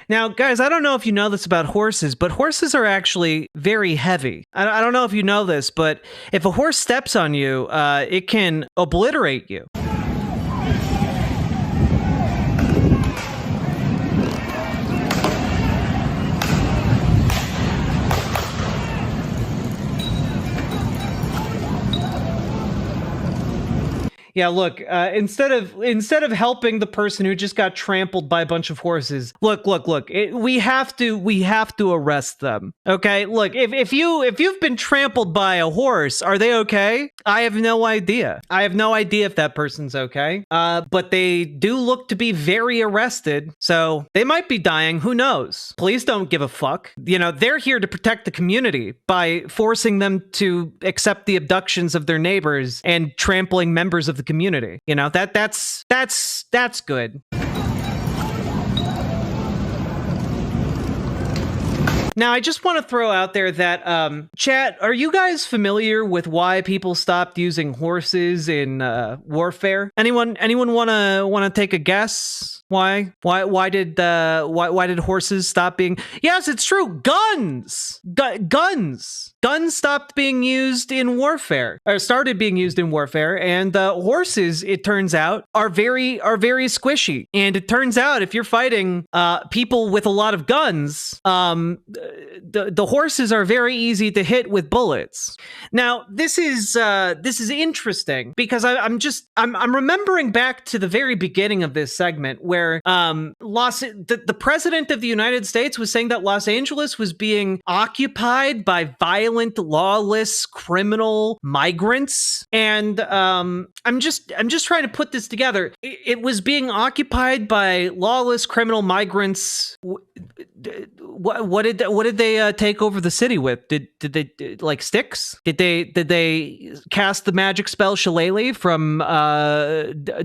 Now, guys, I don't know if you know this about horses, but horses are actually very heavy. I don't know if you know this, but if a horse steps on you, it can obliterate you. Yeah, look, instead of helping the person who just got trampled by a bunch of horses, look, we have to arrest them. Okay, look, if you've been trampled by a horse, are they okay? I have no idea. I have no idea if that person's okay. But they do look to be very arrested, so they might be dying. Who knows? Police don't give a fuck. You know, they're here to protect the community by forcing them to accept the abductions of their neighbors and trampling members of the community. You know, that's good. Now, I just want to throw out there that, chat, are you guys familiar with why people stopped using horses in warfare? Anyone want to take a guess? Why did horses stop being? Yes, it's true. Guns stopped being used in warfare, or started being used in warfare, and horses, it turns out, are very squishy. And it turns out if you're fighting people with a lot of guns, the horses are very easy to hit with bullets. Now, this is interesting because I'm remembering back to the very beginning of this segment where the president of the United States was saying that Los Angeles was being occupied by violent, lawless, criminal migrants, and I'm just trying to put this together. It was being occupied by lawless, criminal migrants. What did they take over the city with? Did they like sticks? Did they cast the magic spell Shillelagh from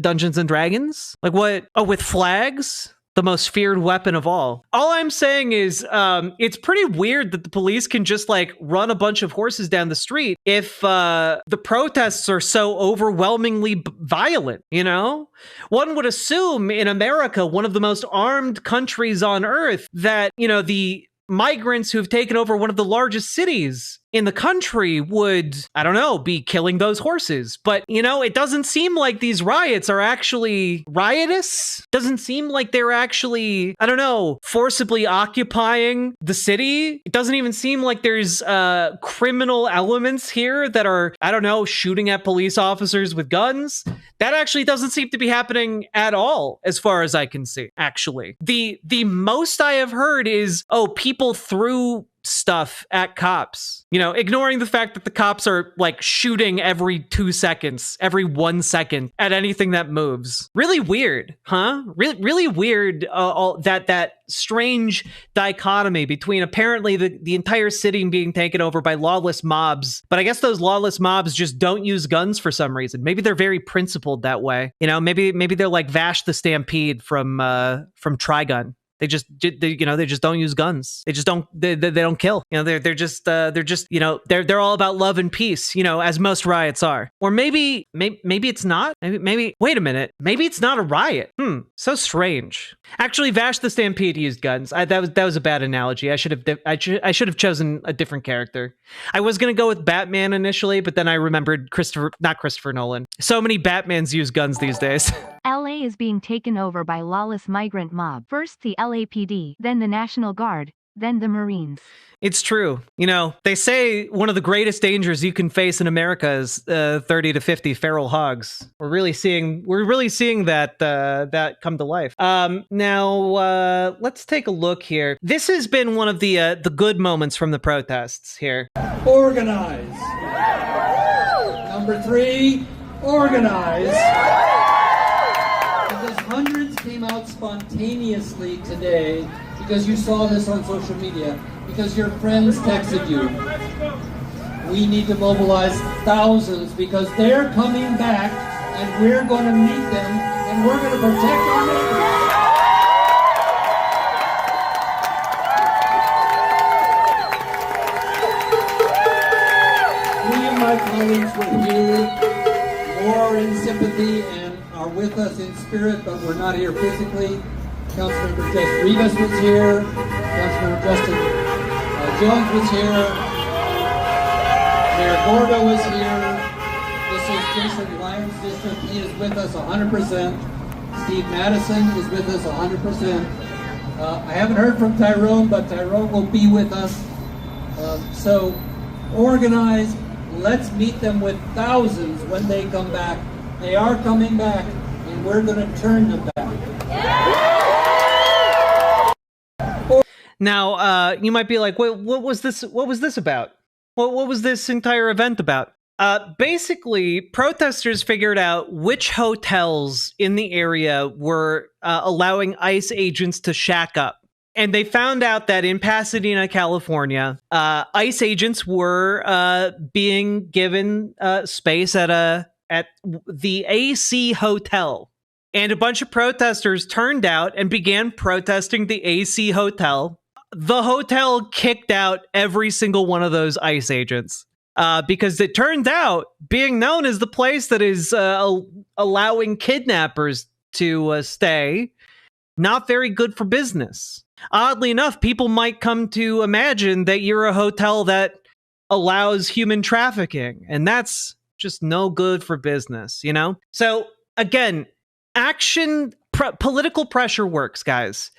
Dungeons and Dragons? Like what? Oh, with flags? The most feared weapon of all. All I'm saying is it's pretty weird that the police can just like run a bunch of horses down the street if the protests are so overwhelmingly violent, you know? One would assume in America, one of the most armed countries on earth, that, you know, the migrants who have taken over one of the largest cities in the country would, I don't know, be killing those horses. But, you know, it doesn't seem like these riots are actually riotous. Doesn't seem like they're actually, I don't know, forcibly occupying the city. It doesn't even seem like there's criminal elements here that are, I don't know, shooting at police officers with guns. That actually doesn't seem to be happening at all, as far as I can see, actually. The most I have heard is, oh, people threw stuff at cops, you know, ignoring the fact that the cops are like shooting every 2 seconds, every 1 second at anything that moves. Really weird, huh? Really weird. That strange dichotomy between apparently the entire city being taken over by lawless mobs, but I guess those lawless mobs just don't use guns for some reason. Maybe they're very principled that way. You know, maybe they're like Vash the Stampede from Trigun. They just don't use guns. They just don't. They don't kill. You know, they're just you know, they're all about love and peace. You know, as most riots are. Or maybe it's not. Maybe wait a minute. Maybe it's not a riot. So strange. Actually, Vash the Stampede used guns. That was a bad analogy. I should have chosen a different character. I was gonna go with Batman initially, but then I remembered not Christopher Nolan. So many Batmans use guns these days. LA is being taken over by lawless migrant mob. First the LAPD, then the National Guard, then the Marines. It's true. You know, they say one of the greatest dangers you can face in America is 30 to 50 feral hogs. We're really seeing that come to life. Now let's take a look here. This has been one of the good moments from the protests here. Organize. Number 3, organize. Because hundreds came out spontaneously today because you saw this on social media, because your friends texted you. We need to mobilize thousands because they're coming back and we're going to meet them and we're going to protect our neighbors. are in sympathy and are with us in spirit, but we're not here physically. Councilmember Jess Rivas was here. Councilmember Justin Jones was here. Mayor Gordo was here. This is Jason Lyons' district. He is with us 100%. Steve Madison is with us 100%. I haven't heard from Tyrone, but Tyrone will be with us. So organize. Let's meet them with thousands when they come back. They are coming back, and we're going to turn them back. Now, you might be like, what was this? What was this about? What was this entire event about? Basically, protesters figured out which hotels in the area were allowing ICE agents to shack up. And they found out that in Pasadena, California, ICE agents were being given space at the AC Hotel. And a bunch of protesters turned out and began protesting the AC Hotel. The hotel kicked out every single one of those ICE agents. Because it turned out being known as the place that is allowing kidnappers to stay, not very good for business. Oddly enough, people might come to imagine that you're a hotel that allows human trafficking, and that's just no good for business, you know? So again, political pressure works, guys.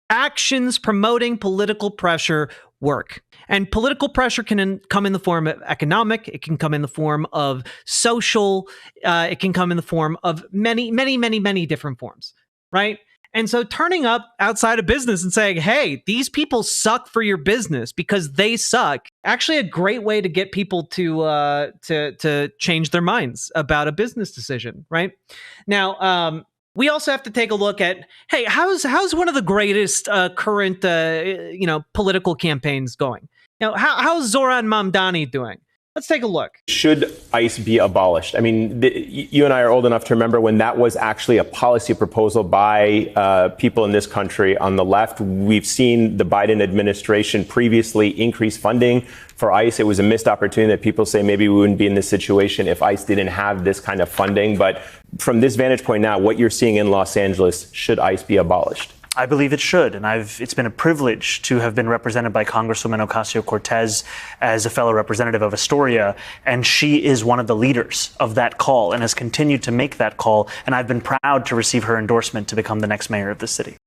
Actions promoting political pressure work. And political pressure can come in the form of economic, it can come in the form of social, it can come in the form of many, many, many, many different forms, right? And so turning up outside of business and saying, hey, these people suck for your business because they suck, actually a great way to get people to change their minds about a business decision, right? Now, we also have to take a look at, hey, how's one of the greatest current political campaigns going? Now, how's Zoran Mamdani doing? Let's take a look. Should ICE be abolished? I mean, you and I are old enough to remember when that was actually a policy proposal by people in this country on the left. We've seen the Biden administration previously increase funding for ICE. It was a missed opportunity that people say maybe we wouldn't be in this situation if ICE didn't have this kind of funding. But from this vantage point now, what you're seeing in Los Angeles, should ICE be abolished? I believe it should, and it's been a privilege to have been represented by Congresswoman Ocasio-Cortez as a fellow representative of Astoria, and she is one of the leaders of that call and has continued to make that call, and I've been proud to receive her endorsement to become the next mayor of the city.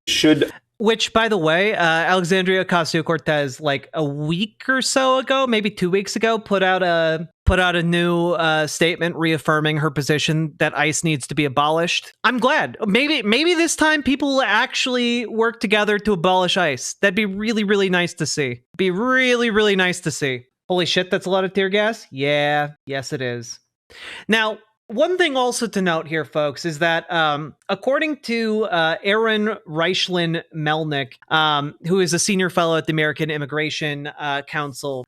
Which, by the way, Alexandria Ocasio-Cortez, like a week or so ago, maybe 2 weeks ago, put out a new statement reaffirming her position that ICE needs to be abolished. I'm glad. Maybe this time people will actually work together to abolish ICE. That'd be really, really nice to see. Be really, really nice to see. Holy shit, that's a lot of tear gas? Yeah, yes it is. Now, one thing also to note here, folks, is that according to Aaron Reichlin Melnick, who is a senior fellow at the American Immigration Council,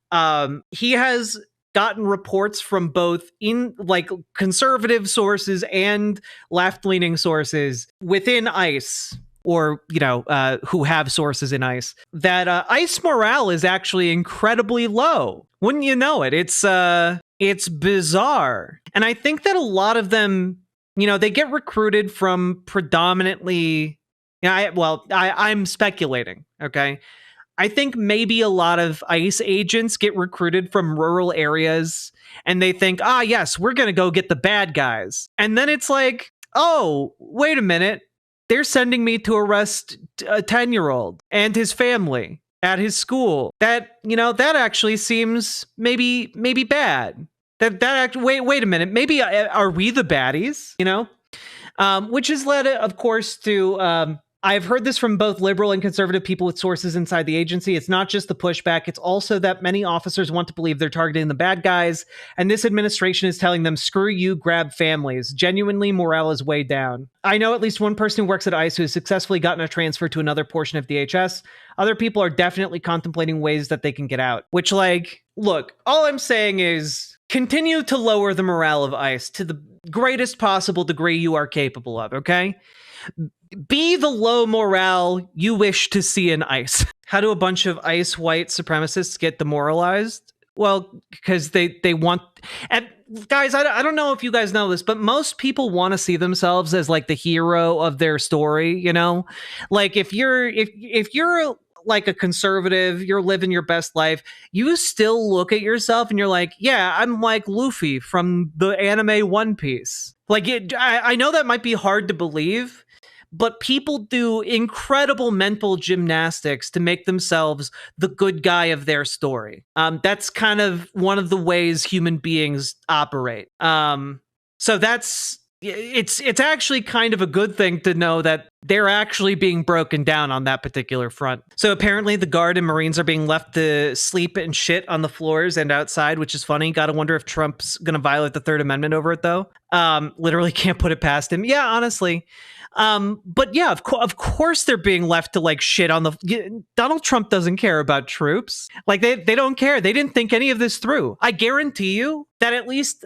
he has gotten reports from both conservative sources and left-leaning sources within ICE, or who have sources in ICE, that ICE morale is actually incredibly low. Wouldn't you know it? It's bizarre. And I think that a lot of them, they get recruited from predominantly, I'm speculating, okay? I think maybe a lot of ICE agents get recruited from rural areas and they think, yes, we're going to go get the bad guys. And then it's like, oh, wait a minute. They're sending me to arrest a 10-year-old and his family at his school. That actually seems maybe bad. Wait a minute. Maybe are we the baddies? Which has led, of course, to I've heard this from both liberal and conservative people with sources inside the agency. It's not just the pushback. It's also that many officers want to believe they're targeting the bad guys. And this administration is telling them, screw you, grab families. Genuinely, morale is way down. I know at least one person who works at ICE who has successfully gotten a transfer to another portion of DHS. Other people are definitely contemplating ways that they can get out. Which, look, all I'm saying is continue to lower the morale of ICE to the greatest possible degree you are capable of, okay? Be the low morale you wish to see in ICE. How do a bunch of ICE white supremacists get demoralized? Well, because they want... guys, I don't know if you guys know this, but most people want to see themselves as like the hero of their story, you know? Like if you're like a conservative, you're living your best life, you still look at yourself and you're like, yeah, I'm like Luffy from the anime One Piece. Like I know that might be hard to believe, but people do incredible mental gymnastics to make themselves the good guy of their story. That's kind of one of the ways human beings operate. So it's actually kind of a good thing to know that they're actually being broken down on that particular front. So apparently the guard and Marines are being left to sleep and shit on the floors and outside, which is funny. Gotta wonder if Trump's gonna violate the Third Amendment over it, though. Literally can't put it past him. Yeah, honestly. But yeah, of course they're being left to like shit on the. Donald Trump doesn't care about troops. Like they don't care. They didn't think any of this through. I guarantee you that at least,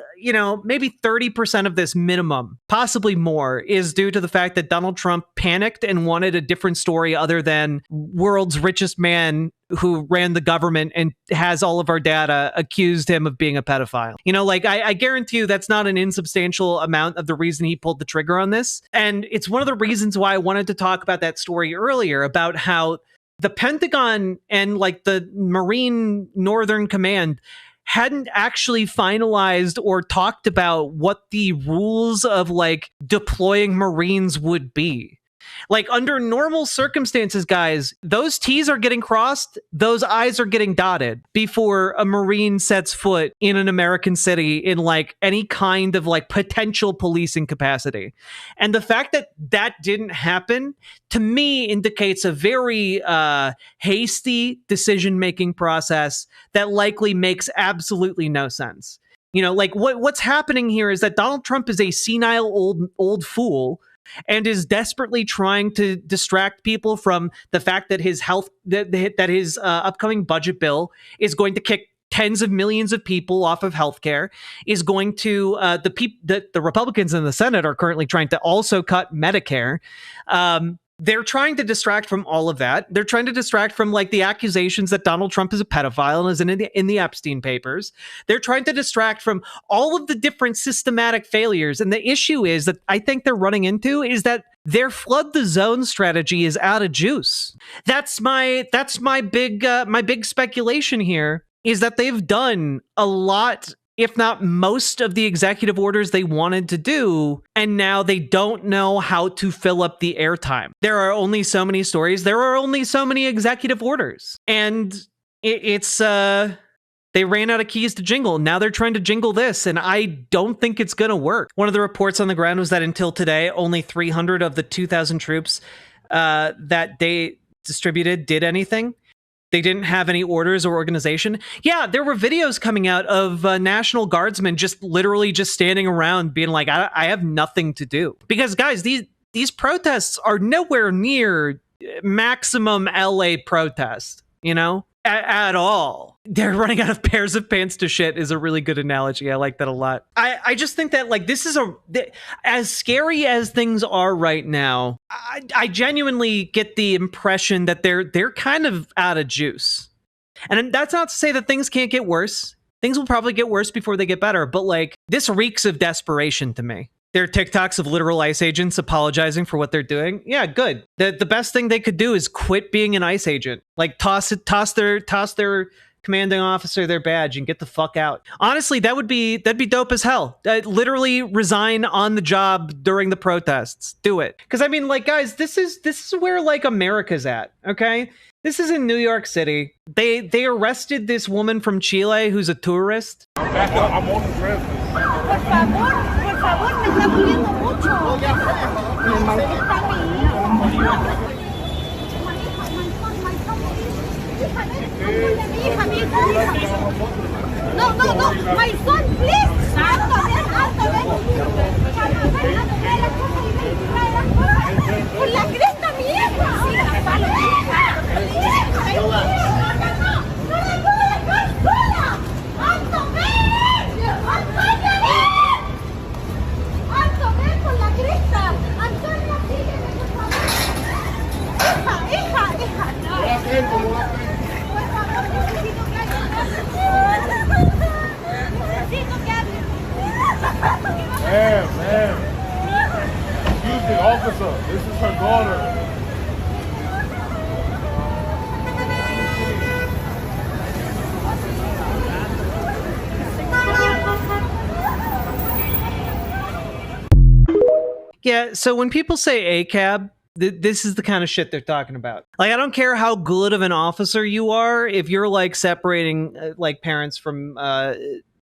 maybe 30% of this minimum, possibly more, is due to the fact that Donald Trump panicked and wanted a different story other than world's richest man who ran the government and has all of our data accused him of being a pedophile. I guarantee you that's not an insubstantial amount of the reason he pulled the trigger on this. And it's one of the reasons why I wanted to talk about that story earlier about how the Pentagon and like the Marine Northern Command hadn't actually finalized or talked about what the rules of like deploying Marines would be. Like under normal circumstances, guys, those T's are getting crossed, those I's are getting dotted before a Marine sets foot in an American city in like any kind of like potential policing capacity. And the fact that that didn't happen to me indicates a very hasty decision-making process that likely makes absolutely no sense. What's happening here is that Donald Trump is a senile old fool and is desperately trying to distract people from the fact that his his upcoming budget bill is going to kick tens of millions of people off of healthcare, is going to the Republicans in the Senate are currently trying to also cut Medicare. They're trying to distract from all of that. They're trying to distract from like the accusations that Donald Trump is a pedophile and is in the Epstein papers. They're trying to distract from all of the different systematic failures. And the issue is that I think they're running into is that their flood the zone strategy is out of juice. That's my big speculation here is that they've done a lot, if not most of the executive orders they wanted to do, and now they don't know how to fill up the airtime. There are only so many stories. There are only so many executive orders. And it's they ran out of keys to jingle. Now they're trying to jingle this, and I don't think it's going to work. One of the reports on the ground was that until today, only 300 of the 2,000 troops that they distributed did anything. They didn't have any orders or organization. Yeah, there were videos coming out of National Guardsmen just literally just standing around being like, I have nothing to do. Because guys, these protests are nowhere near maximum LA protest, at all. They're running out of pairs of pants to shit is a really good analogy. I like that a lot. I just think that like this is as scary as things are right now. I genuinely get the impression that they're kind of out of juice. And that's not to say that things can't get worse. Things will probably get worse before they get better. But like this reeks of desperation to me. There are TikToks of literal ICE agents apologizing for what they're doing. Yeah, good. The best thing they could do is quit being an ICE agent. Like toss their commanding officer their badge and get the fuck out. Honestly, that'd be dope as hell. Literally resign on the job during the protests. Do it. Because I mean, like, guys, this is where like America's at. Okay, this is in New York City. They arrested this woman from Chile who's a tourist. Back up, I'm on the trip. Por favor, me está doliendo mucho. No, my son, please. Alto, por la cresta, mi hija. Necesito que hable. officer. This is her daughter. Yeah, so when people say ACAB, this is the kind of shit they're talking about. Like, I don't care how good of an officer you are if you're like separating like parents from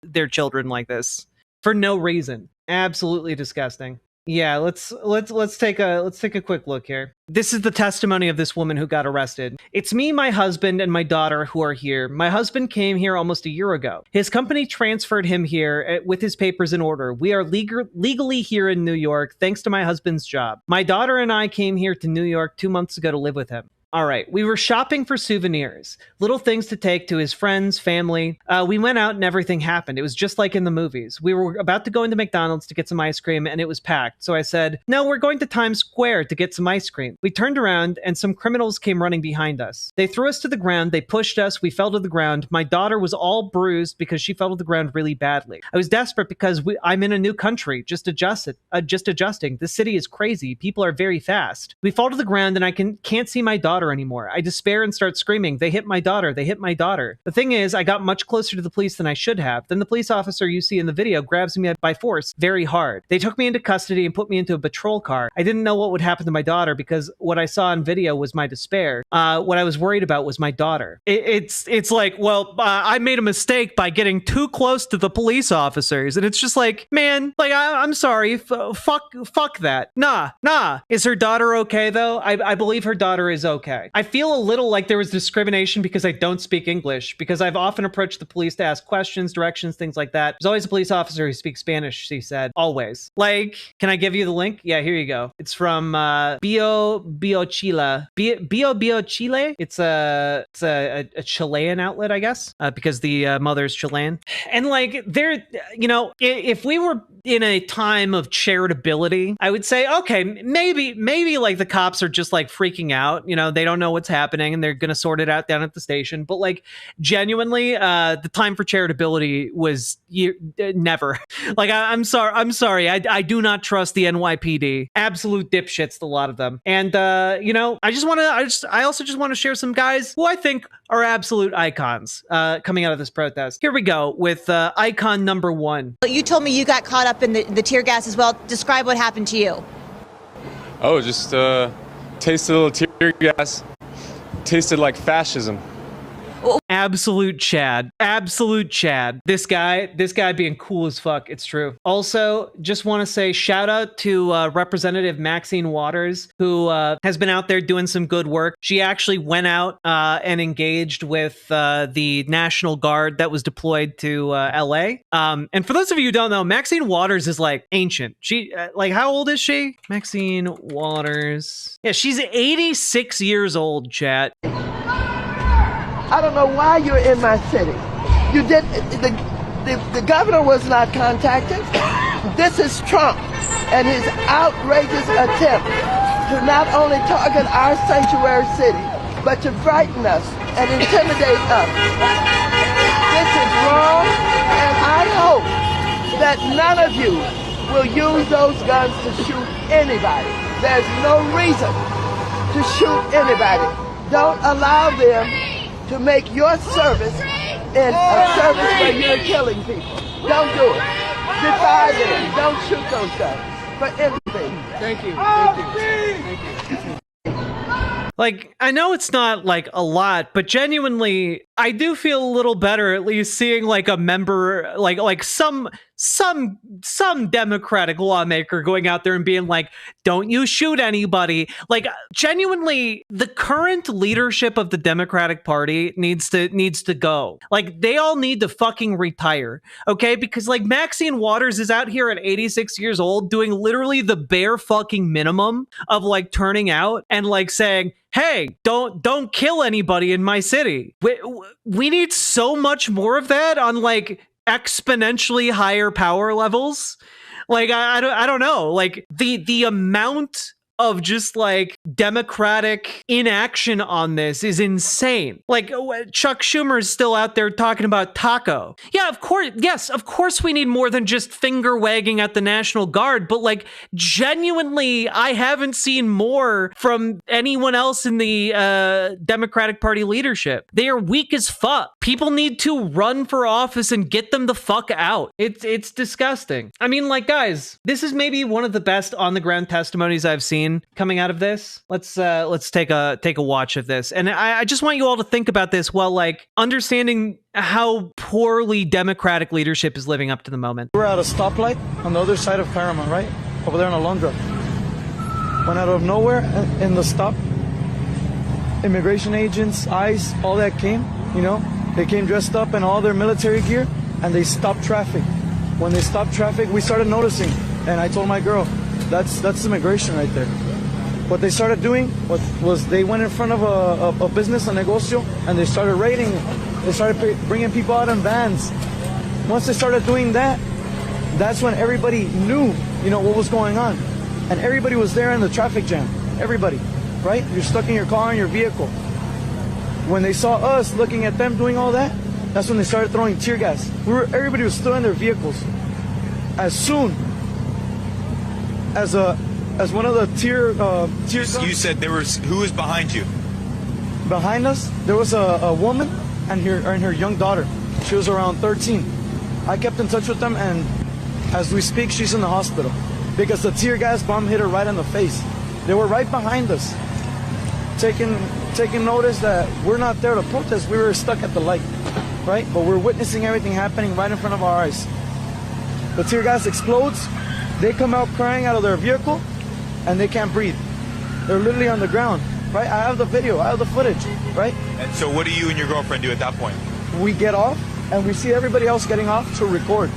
their children like this for no reason. Absolutely disgusting. Yeah, let's take a quick look here. This is the testimony of this woman who got arrested. It's me, my husband, and my daughter who are here. My husband came here almost a year ago. His company transferred him here with his papers in order. We are legally here in New York thanks to my husband's job. My daughter and I came here to New York 2 months ago to live with him. All right, we were shopping for souvenirs, little things to take to his friends, family. We went out and everything happened. It was just like in the movies. We were about to go into McDonald's to get some ice cream and it was packed. So I said, no, we're going to Times Square to get some ice cream. We turned around and some criminals came running behind us. They threw us to the ground. They pushed us. We fell to the ground. My daughter was all bruised because she fell to the ground really badly. I was desperate because I'm in a new country, just adjusting. This city is crazy. People are very fast. We fall to the ground and I can't see my daughter anymore. I despair and start screaming, they hit my daughter, they hit my daughter. The thing is, I got much closer to the police than I should have. Then the police officer you see in the video grabs me by force very hard. They took me into custody and put me into a patrol car. I didn't know what would happen to my daughter because what I saw on video was my despair. What I was worried about was my daughter. It's like, well, I made a mistake by getting too close to the police officers. And it's just like, man, like, I'm sorry. Fuck that. Nah. Is her daughter okay though? I believe her daughter is okay. I feel a little like there was discrimination because I don't speak English, because I've often approached the police to ask questions, directions, things like that. There's always a police officer who speaks Spanish, she said. Always. Like, can I give you the link? Yeah, here you go. It's from Bio Chile. Bio Chile? It's a Chilean outlet, I guess, because the mother's Chilean. And like, they're, you know, if we were in a time of charitability, I would say, okay, maybe like the cops are just like freaking out, you know, they don't know what's happening and they're going to sort it out down at the station. But like, genuinely, the time for charitability was never. Like, I'm sorry. I do not trust the NYPD. Absolute dipshits, a lot of them. And, you know, I also just want to share some guys who I think are absolute icons coming out of this protest. Here we go with icon number one. You told me you got caught up in the tear gas as well. Describe what happened to you. Oh, just tasted a little tear gas. Tasted like fascism. Absolute Chad. This guy being cool as fuck. It's true. Also, just want to say shout out to Representative Maxine Waters, who has been out there doing some good work. She actually went out and engaged with the National Guard that was deployed to LA. And for those of you who don't know, Maxine Waters is like ancient. She like, how old is she? Maxine Waters. Yeah, she's 86 years old, chat. I don't know why you're in my city. You did the governor was not contacted. This is Trump and his outrageous attempt to not only target our sanctuary city, but to frighten us and intimidate us. This is wrong, and I hope that none of you will use those guns to shoot anybody. There's no reason to shoot anybody. Don't allow them to make your service in a service where you're killing people. Don't do it. Defy them. Don't shoot those guns for anything. Thank you. Like, I know it's not like a lot, but genuinely, I do feel a little better at least seeing like a member, like some Democratic lawmaker going out there and being like, don't you shoot anybody. Like, genuinely, the current leadership of the Democratic Party needs to go. Like, they all need to fucking retire, okay? Because like Maxine Waters is out here at 86 years old doing literally the bare fucking minimum of like turning out and like saying, hey, don't kill anybody in my city. We need so much more of that on like exponentially higher power levels. Like, I don't know, like the amount of just like Democratic inaction on this is insane. Like Chuck Schumer is still out there talking about taco. Yeah, of course. Yes, of course we need more than just finger wagging at the National Guard. But like genuinely, I haven't seen more from anyone else in the Democratic Party leadership. They are weak as fuck. People need to run for office and get them the fuck out. It's disgusting. I mean, like, guys, this is maybe one of the best on the ground testimonies I've seen coming out of this. Let's take a watch of this. And I just want you all to think about this while like understanding how poorly Democratic leadership is living up to the moment. We're at a stoplight on the other side of Paramount, right? Over there in Alondra. When out of nowhere in the stop, immigration agents, ICE, all that came, you know, they came dressed up in all their military gear and they stopped traffic. When they stopped traffic, we started noticing, and I told my girl, that's immigration right there. What they started doing was they went in front of a business, a negocio, and they started raiding. They started bringing people out in vans. Once they started doing that, that's when everybody knew, you know, what was going on. And everybody was there in the traffic jam. Everybody, right? You're stuck in your car, in your vehicle. When they saw us looking at them doing all that, that's when they started throwing tear gas. Everybody was still in their vehicles. As soon as one of the tear you said who was behind you? Behind us, there was a woman and her young daughter. She was around 13. I kept in touch with them, and as we speak, she's in the hospital because the tear gas bomb hit her right in the face. They were right behind us, taking notice that we're not there to protest. We were stuck at the light, right? But we're witnessing everything happening right in front of our eyes. The tear gas explodes. They come out crying out of their vehicle, and they can't breathe. They're literally on the ground, right? I have the video. I have the footage, right? And so what do you and your girlfriend do at that point? We get off, and we see everybody else getting off to record.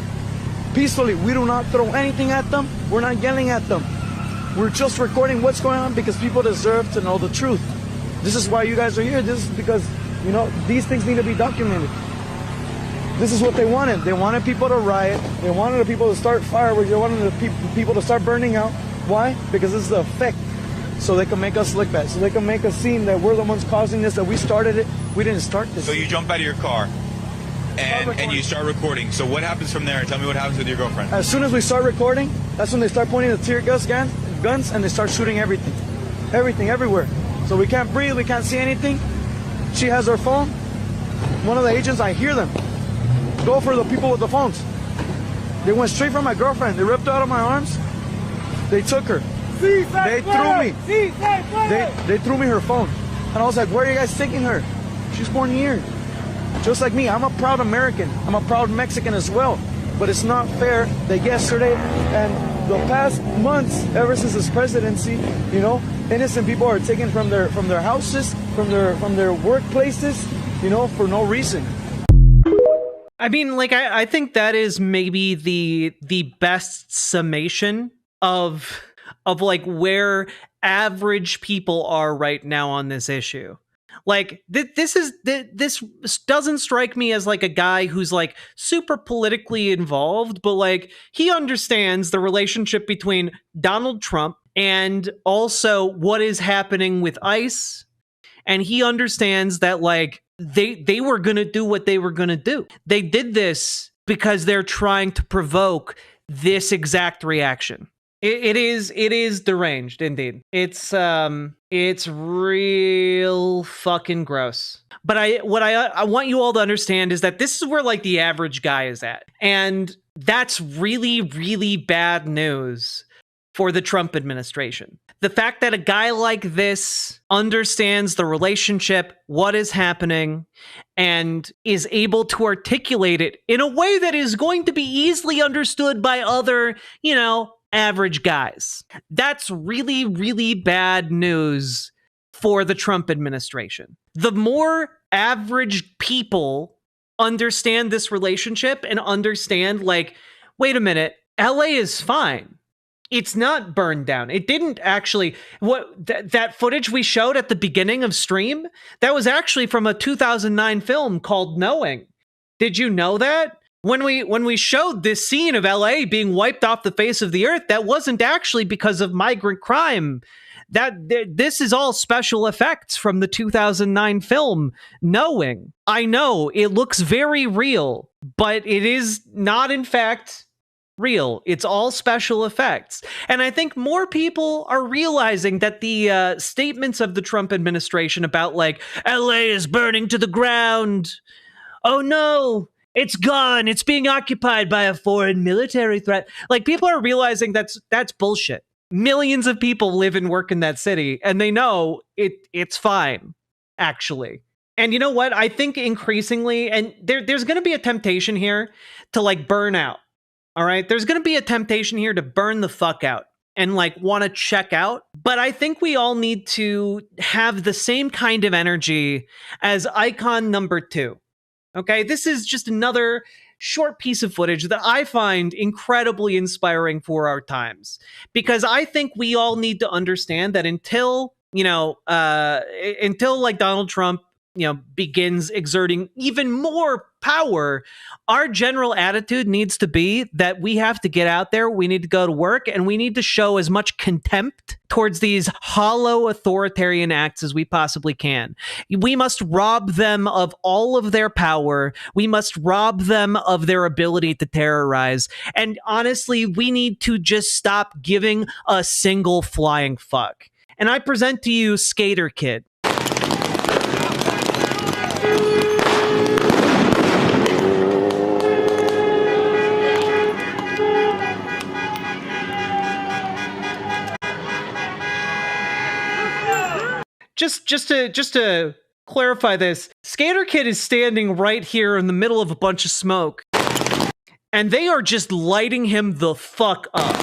Peacefully, we do not throw anything at them. We're not yelling at them. We're just recording what's going on because people deserve to know the truth. This is why you guys are here. This is because, you know, these things need to be documented. This is what they wanted. They wanted people to riot. They wanted the people to start fireworks. They wanted the people to start burning out. Why? Because this is the effect. So they can make us look bad. So they can make us seem that we're the ones causing this, that we started it. We didn't start this. So you jump out of your car and you start recording. So what happens from there? Tell me what happens with your girlfriend. As soon as we start recording, that's when they start pointing the tear gas guns and they start shooting everything. Everything, everywhere. So we can't breathe, we can't see anything. She has her phone. One of the agents, I hear them go for the people with the phones. They went straight for my girlfriend. They ripped her out of my arms. They took her. They threw me. They threw me her phone. And I was like, where are you guys taking her? She's born here. Just like me, I'm a proud American. I'm a proud Mexican as well. But it's not fair that yesterday and the past months, ever since his presidency, you know, innocent people are taken from their houses, from their workplaces, you know, for no reason. I mean, like, I think that is maybe the best summation of like where average people are right now on this issue. Like this doesn't strike me as like a guy who's like super politically involved, but like he understands the relationship between Donald Trump and also what is happening with ICE. And he understands that like they were going to do what they were going to do. They did this because they're trying to provoke this exact reaction. It is deranged, indeed. It's real fucking gross. But I want you all to understand is that this is where like the average guy is at. And that's really, really bad news for the Trump administration. The fact that a guy like this understands the relationship, what is happening, and is able to articulate it in a way that is going to be easily understood by other, you know, average guys. That's really, really bad news for the Trump administration. The more average people understand this relationship and understand, like, wait a minute, LA is fine. It's not burned down. It didn't actually. That footage we showed at the beginning of stream, that was actually from a 2009 film called Knowing. Did you know that? When we showed this scene of LA being wiped off the face of the earth, that wasn't actually because of migrant crime. This is all special effects from the 2009 film Knowing. I know it looks very real, but it is not in fact real. It's all special effects. And I think more people are realizing that the statements of the Trump administration about like LA is burning to the ground. Oh no, it's gone. It's being occupied by a foreign military threat. Like, people are realizing that's bullshit. Millions of people live and work in that city, and they know it's fine, actually. And you know what? I think increasingly, and there's going to be a temptation here to like burn out. All right? There's going to be a temptation here to burn the fuck out and like want to check out. But I think we all need to have the same kind of energy as icon number 2. Okay, this is just another short piece of footage that I find incredibly inspiring for our times, because I think we all need to understand that until like Donald Trump, begins exerting even more power, our general attitude needs to be that we have to get out there, we need to go to work, and we need to show as much contempt towards these hollow authoritarian acts as we possibly can. We must rob them of all of their power. We must rob them of their ability to terrorize. And honestly, we need to just stop giving a single flying fuck. And I present to you Skater Kid. Just to clarify this, Skater Kid is standing right here in the middle of a bunch of smoke, and they are just lighting him the fuck up.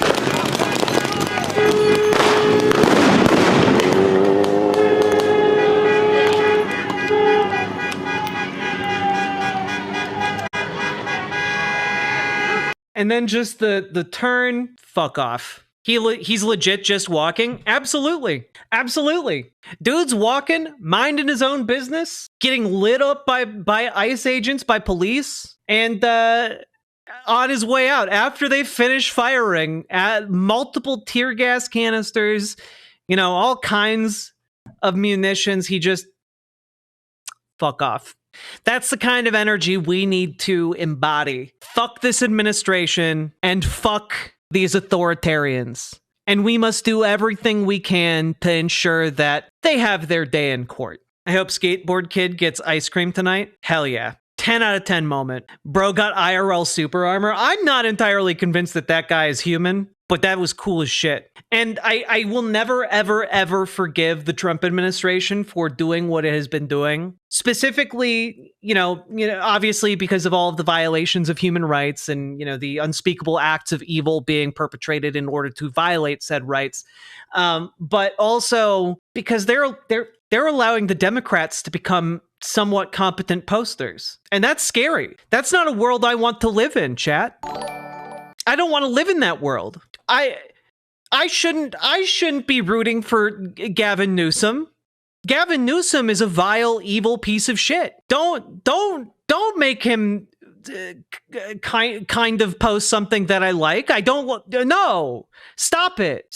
And then just the turn, fuck off. He's legit just walking? Absolutely. Absolutely. Dude's walking, minding his own business, getting lit up by ICE agents, by police, and on his way out, after they finish firing at multiple tear gas canisters, all kinds of munitions, he just fuck off. That's the kind of energy we need to embody. Fuck this administration and fuck these authoritarians. And we must do everything we can to ensure that they have their day in court. I hope Skateboard Kid gets ice cream tonight. Hell yeah. 10 out of 10 moment. Bro got IRL super armor. I'm not entirely convinced that guy is human, but that was cool as shit. And I will never, ever, ever forgive the Trump administration for doing what it has been doing. Specifically, obviously because of all of the violations of human rights and, the unspeakable acts of evil being perpetrated in order to violate said rights. But also because they're allowing the Democrats to become somewhat competent posters. And that's scary. That's not a world I want to live in, chat. I don't want to live in that world. I shouldn't be rooting for Gavin Newsom. Gavin Newsom is a vile, evil piece of shit. Don't make him kind of post something that I like. I don't. No, stop it.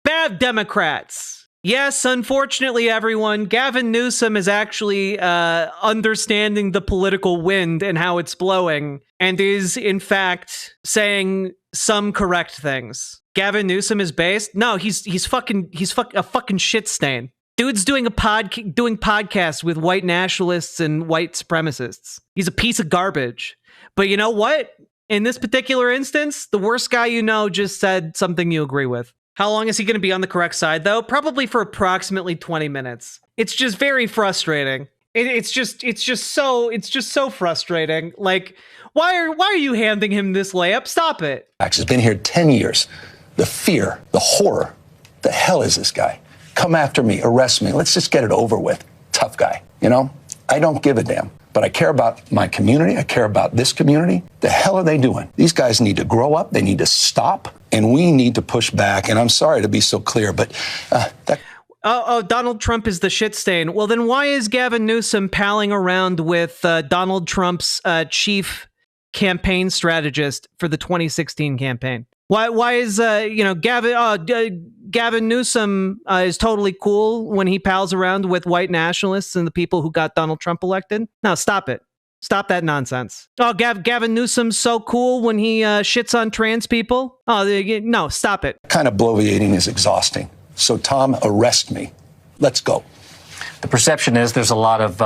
Bad Democrats. Yes, unfortunately, everyone, Gavin Newsom is actually understanding the political wind and how it's blowing, and is in fact saying some correct things. Gavin Newsom is based. No, he's a fucking shit stain. Dude's doing podcasts with white nationalists and white supremacists. He's a piece of garbage. But you know what? In this particular instance, the worst guy just said something you agree with. How long is he going to be on the correct side, though? Probably for approximately 20 minutes. It's just very frustrating. It's just so frustrating. Like, why are you handing him this layup? Stop it. Max has been here 10 years. The fear, the horror. The hell is this guy? Come after me, arrest me. Let's just get it over with. Tough guy. I don't give a damn. But I care about my community. I care about this community. The hell are they doing? These guys need to grow up. They need to stop. And we need to push back. And I'm sorry to be so clear, but Donald Trump is the shit stain. Well, then why is Gavin Newsom palling around with Donald Trump's chief campaign strategist for the 2016 campaign. Why is Gavin Newsom is totally cool when he pals around with white nationalists and the people who got Donald Trump elected? No, stop it. Stop that nonsense. Oh, Gavin Newsom's so cool when he shits on trans people? Oh, no, stop it. Kind of bloviating is exhausting. So, Tom, arrest me. Let's go. The perception is there's a lot of...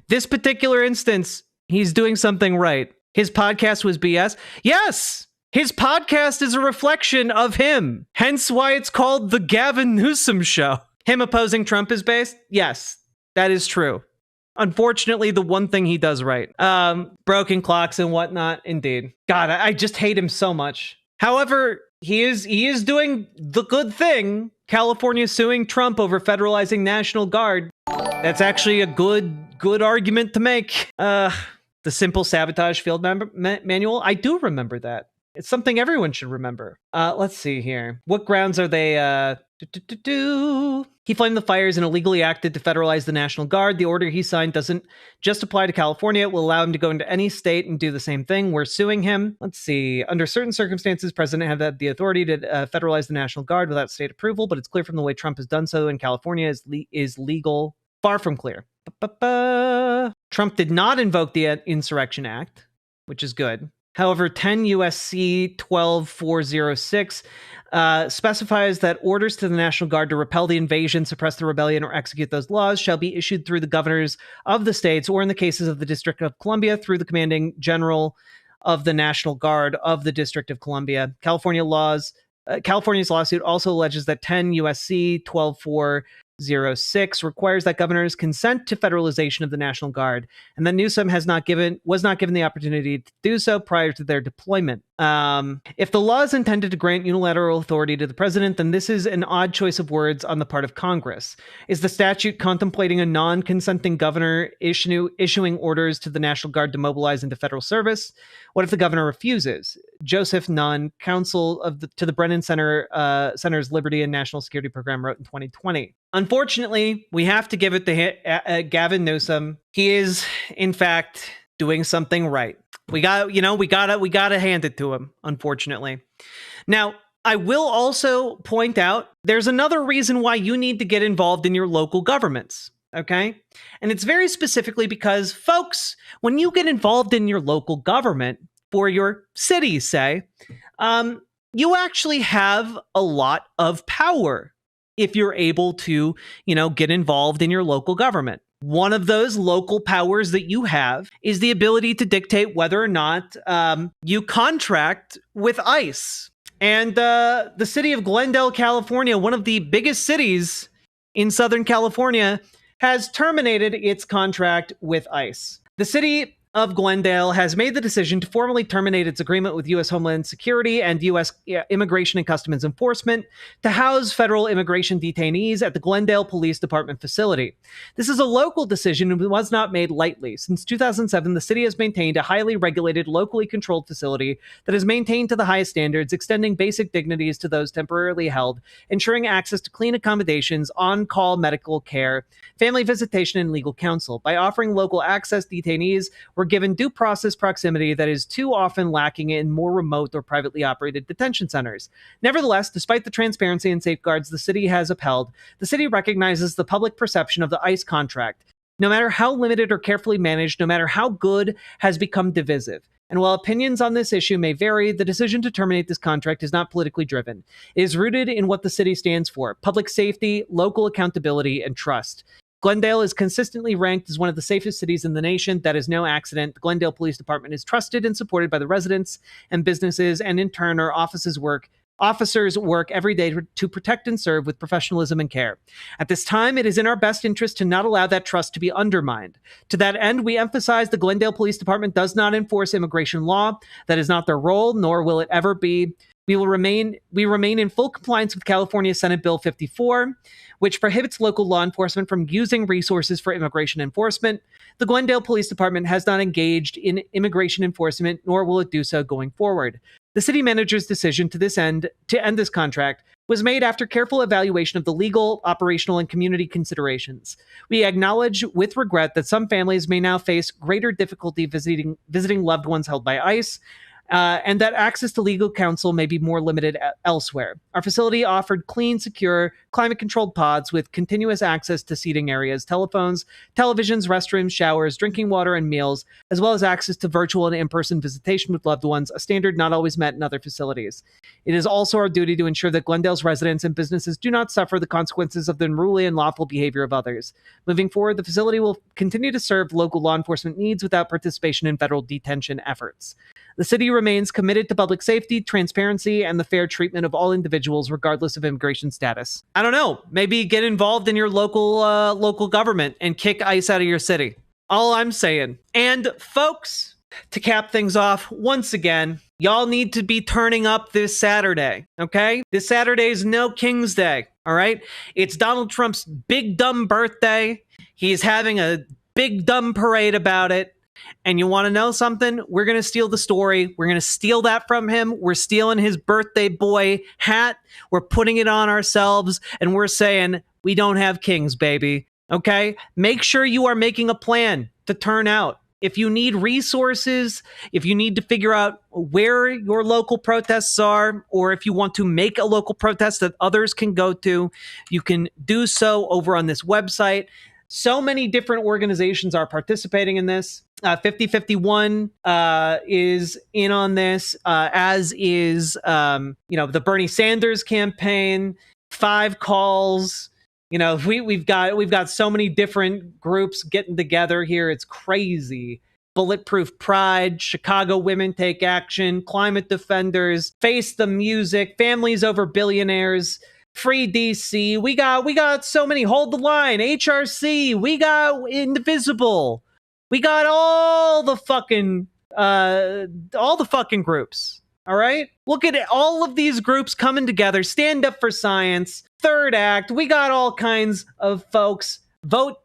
This particular instance, he's doing something right. His podcast was BS. Yes! His podcast is a reflection of him. Hence why it's called The Gavin Newsom Show. Him opposing Trump is based? Yes, that is true. Unfortunately, the one thing he does right. Broken clocks and whatnot, indeed. God, I just hate him so much. However, he is doing the good thing. California suing Trump over federalizing National Guard. That's actually a good argument to make. The simple sabotage field manual. I do remember that. It's something everyone should remember. Let's see here. What grounds are they? He flamed the fires and illegally acted to federalize the National Guard. The order he signed doesn't just apply to California. It will allow him to go into any state and do the same thing. We're suing him. Let's see. Under certain circumstances, president had the authority to federalize the National Guard without state approval, but it's clear from the way Trump has done so in California is legal. Far from clear. Trump did not invoke the Insurrection Act, which is good. However, 10 U.S.C. 12406 specifies that orders to the National Guard to repel the invasion, suppress the rebellion, or execute those laws shall be issued through the governors of the states, or in the cases of the District of Columbia, through the commanding general of the National Guard of the District of Columbia. California's lawsuit also alleges that 10 U.S.C. 12406 requires that governors consent to federalization of the National Guard, and that Newsom was not given the opportunity to do so prior to their deployment. If the law is intended to grant unilateral authority to the president, then this is an odd choice of words on the part of Congress. Is the statute contemplating a non-consenting governor issuing orders to the National Guard to mobilize into federal service? What if the governor refuses? Joseph Nunn, counsel to the Brennan Center's Liberty and National Security Program, wrote in 2020. Unfortunately, we have to give it to Gavin Newsom. He is, in fact, doing something right. We gotta hand it to him, unfortunately. Now, I will also point out there's another reason why you need to get involved in your local governments, okay? And it's very specifically because, folks, when you get involved in your local government, for your city, say, you actually have a lot of power if you're able to, get involved in your local government. One of those local powers that you have is the ability to dictate whether or not you contract with ICE. And the city of Glendale, California, one of the biggest cities in Southern California, has terminated its contract with ICE. The city of Glendale has made the decision to formally terminate its agreement with U.S. Homeland Security and U.S. Immigration and Customs Enforcement to house federal immigration detainees at the Glendale Police Department facility. This is a local decision and was not made lightly. Since 2007, the city has maintained a highly regulated, locally controlled facility that is maintained to the highest standards, extending basic dignities to those temporarily held, ensuring access to clean accommodations, on-call medical care, family visitation, and legal counsel. By offering local access, detainees were given due process proximity that is too often lacking in more remote or privately operated detention centers. Nevertheless, despite the transparency and safeguards the city has upheld, the city recognizes the public perception of the ICE contract, no matter how limited or carefully managed, no matter how good, has become divisive. And while opinions on this issue may vary, the decision to terminate this contract is not politically driven. It is rooted in what the city stands for: public safety, local accountability, and trust. Glendale is consistently ranked as one of the safest cities in the nation. That is no accident. The Glendale Police Department is trusted and supported by the residents and businesses, and in turn, our officers work every day to protect and serve with professionalism and care. At this time, it is in our best interest to not allow that trust to be undermined. To that end, we emphasize the Glendale Police Department does not enforce immigration law. That is not their role, nor will it ever be. We remain in full compliance with California Senate Bill 54, which prohibits local law enforcement from using resources for immigration enforcement. The Glendale Police Department has not engaged in immigration enforcement, nor will it do so going forward. The city manager's decision to end this contract was made after careful evaluation of the legal, operational, and community considerations. We acknowledge with regret that some families may now face greater difficulty visiting loved ones held by ICE, and that access to legal counsel may be more limited elsewhere. Our facility offered clean, secure, climate-controlled pods with continuous access to seating areas, telephones, televisions, restrooms, showers, drinking water, and meals, as well as access to virtual and in-person visitation with loved ones, a standard not always met in other facilities. It is also our duty to ensure that Glendale's residents and businesses do not suffer the consequences of the unruly and lawful behavior of others. Moving forward, the facility will continue to serve local law enforcement needs without participation in federal detention efforts. The city remains committed to public safety, transparency, and the fair treatment of all individuals, regardless of immigration status. I don't know. Maybe get involved in your local government and kick ICE out of your city. All I'm saying. And folks, to cap things off, once again, y'all need to be turning up this Saturday, okay? This Saturday is no King's Day, all right? It's Donald Trump's big dumb birthday. He's having a big dumb parade about it. And you want to know something? We're going to steal the story. We're going to steal that from him. We're stealing his birthday boy hat. We're putting it on ourselves. And we're saying, we don't have kings, baby. Okay? Make sure you are making a plan to turn out. If you need resources, if you need to figure out where your local protests are, or if you want to make a local protest that others can go to, you can do so over on this website. So many different organizations are participating in this. 5051 is in on this, as is the Bernie Sanders campaign, 5 Calls. We've got so many different groups getting together here. It's crazy. Bulletproof Pride, Chicago Women Take Action, Climate Defenders, Face the Music, Families Over Billionaires, Free DC. We got so many. Hold the Line, HRC. We got Indivisible. We got all the fucking groups. All right? Look at it. All of these groups coming together. Stand Up for Science, Third Act. We got all kinds of folks. Vote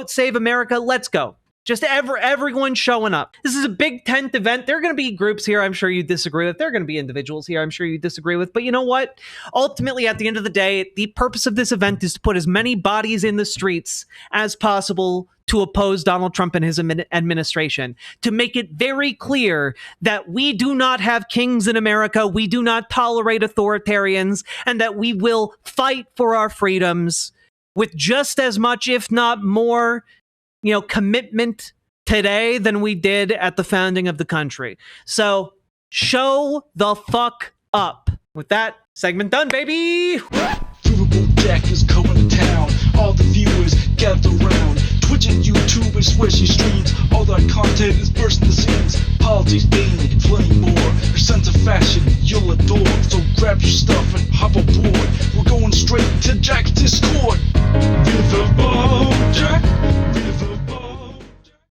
Save America. Let's go. Just everyone showing up. This is a big tent event. There are going to be groups here I'm sure you disagree with. There are going to be individuals here I'm sure you disagree with. But you know what? Ultimately, at the end of the day, the purpose of this event is to put as many bodies in the streets as possible to oppose Donald Trump and his administration, to make it very clear that we do not have kings in America, we do not tolerate authoritarians, and that we will fight for our freedoms with just as much, if not more, commitment today than we did at the founding of the country. So show the fuck up. With that, segment done, baby. Riverboat Jack is coming to town. All the viewers gather round. Twitch and YouTube is where she streams. All that content is bursting the scenes. Politics, dating, plenty more. Her sense of fashion you'll adore. So grab your stuff and hop aboard. We're going straight to Jack's Discord.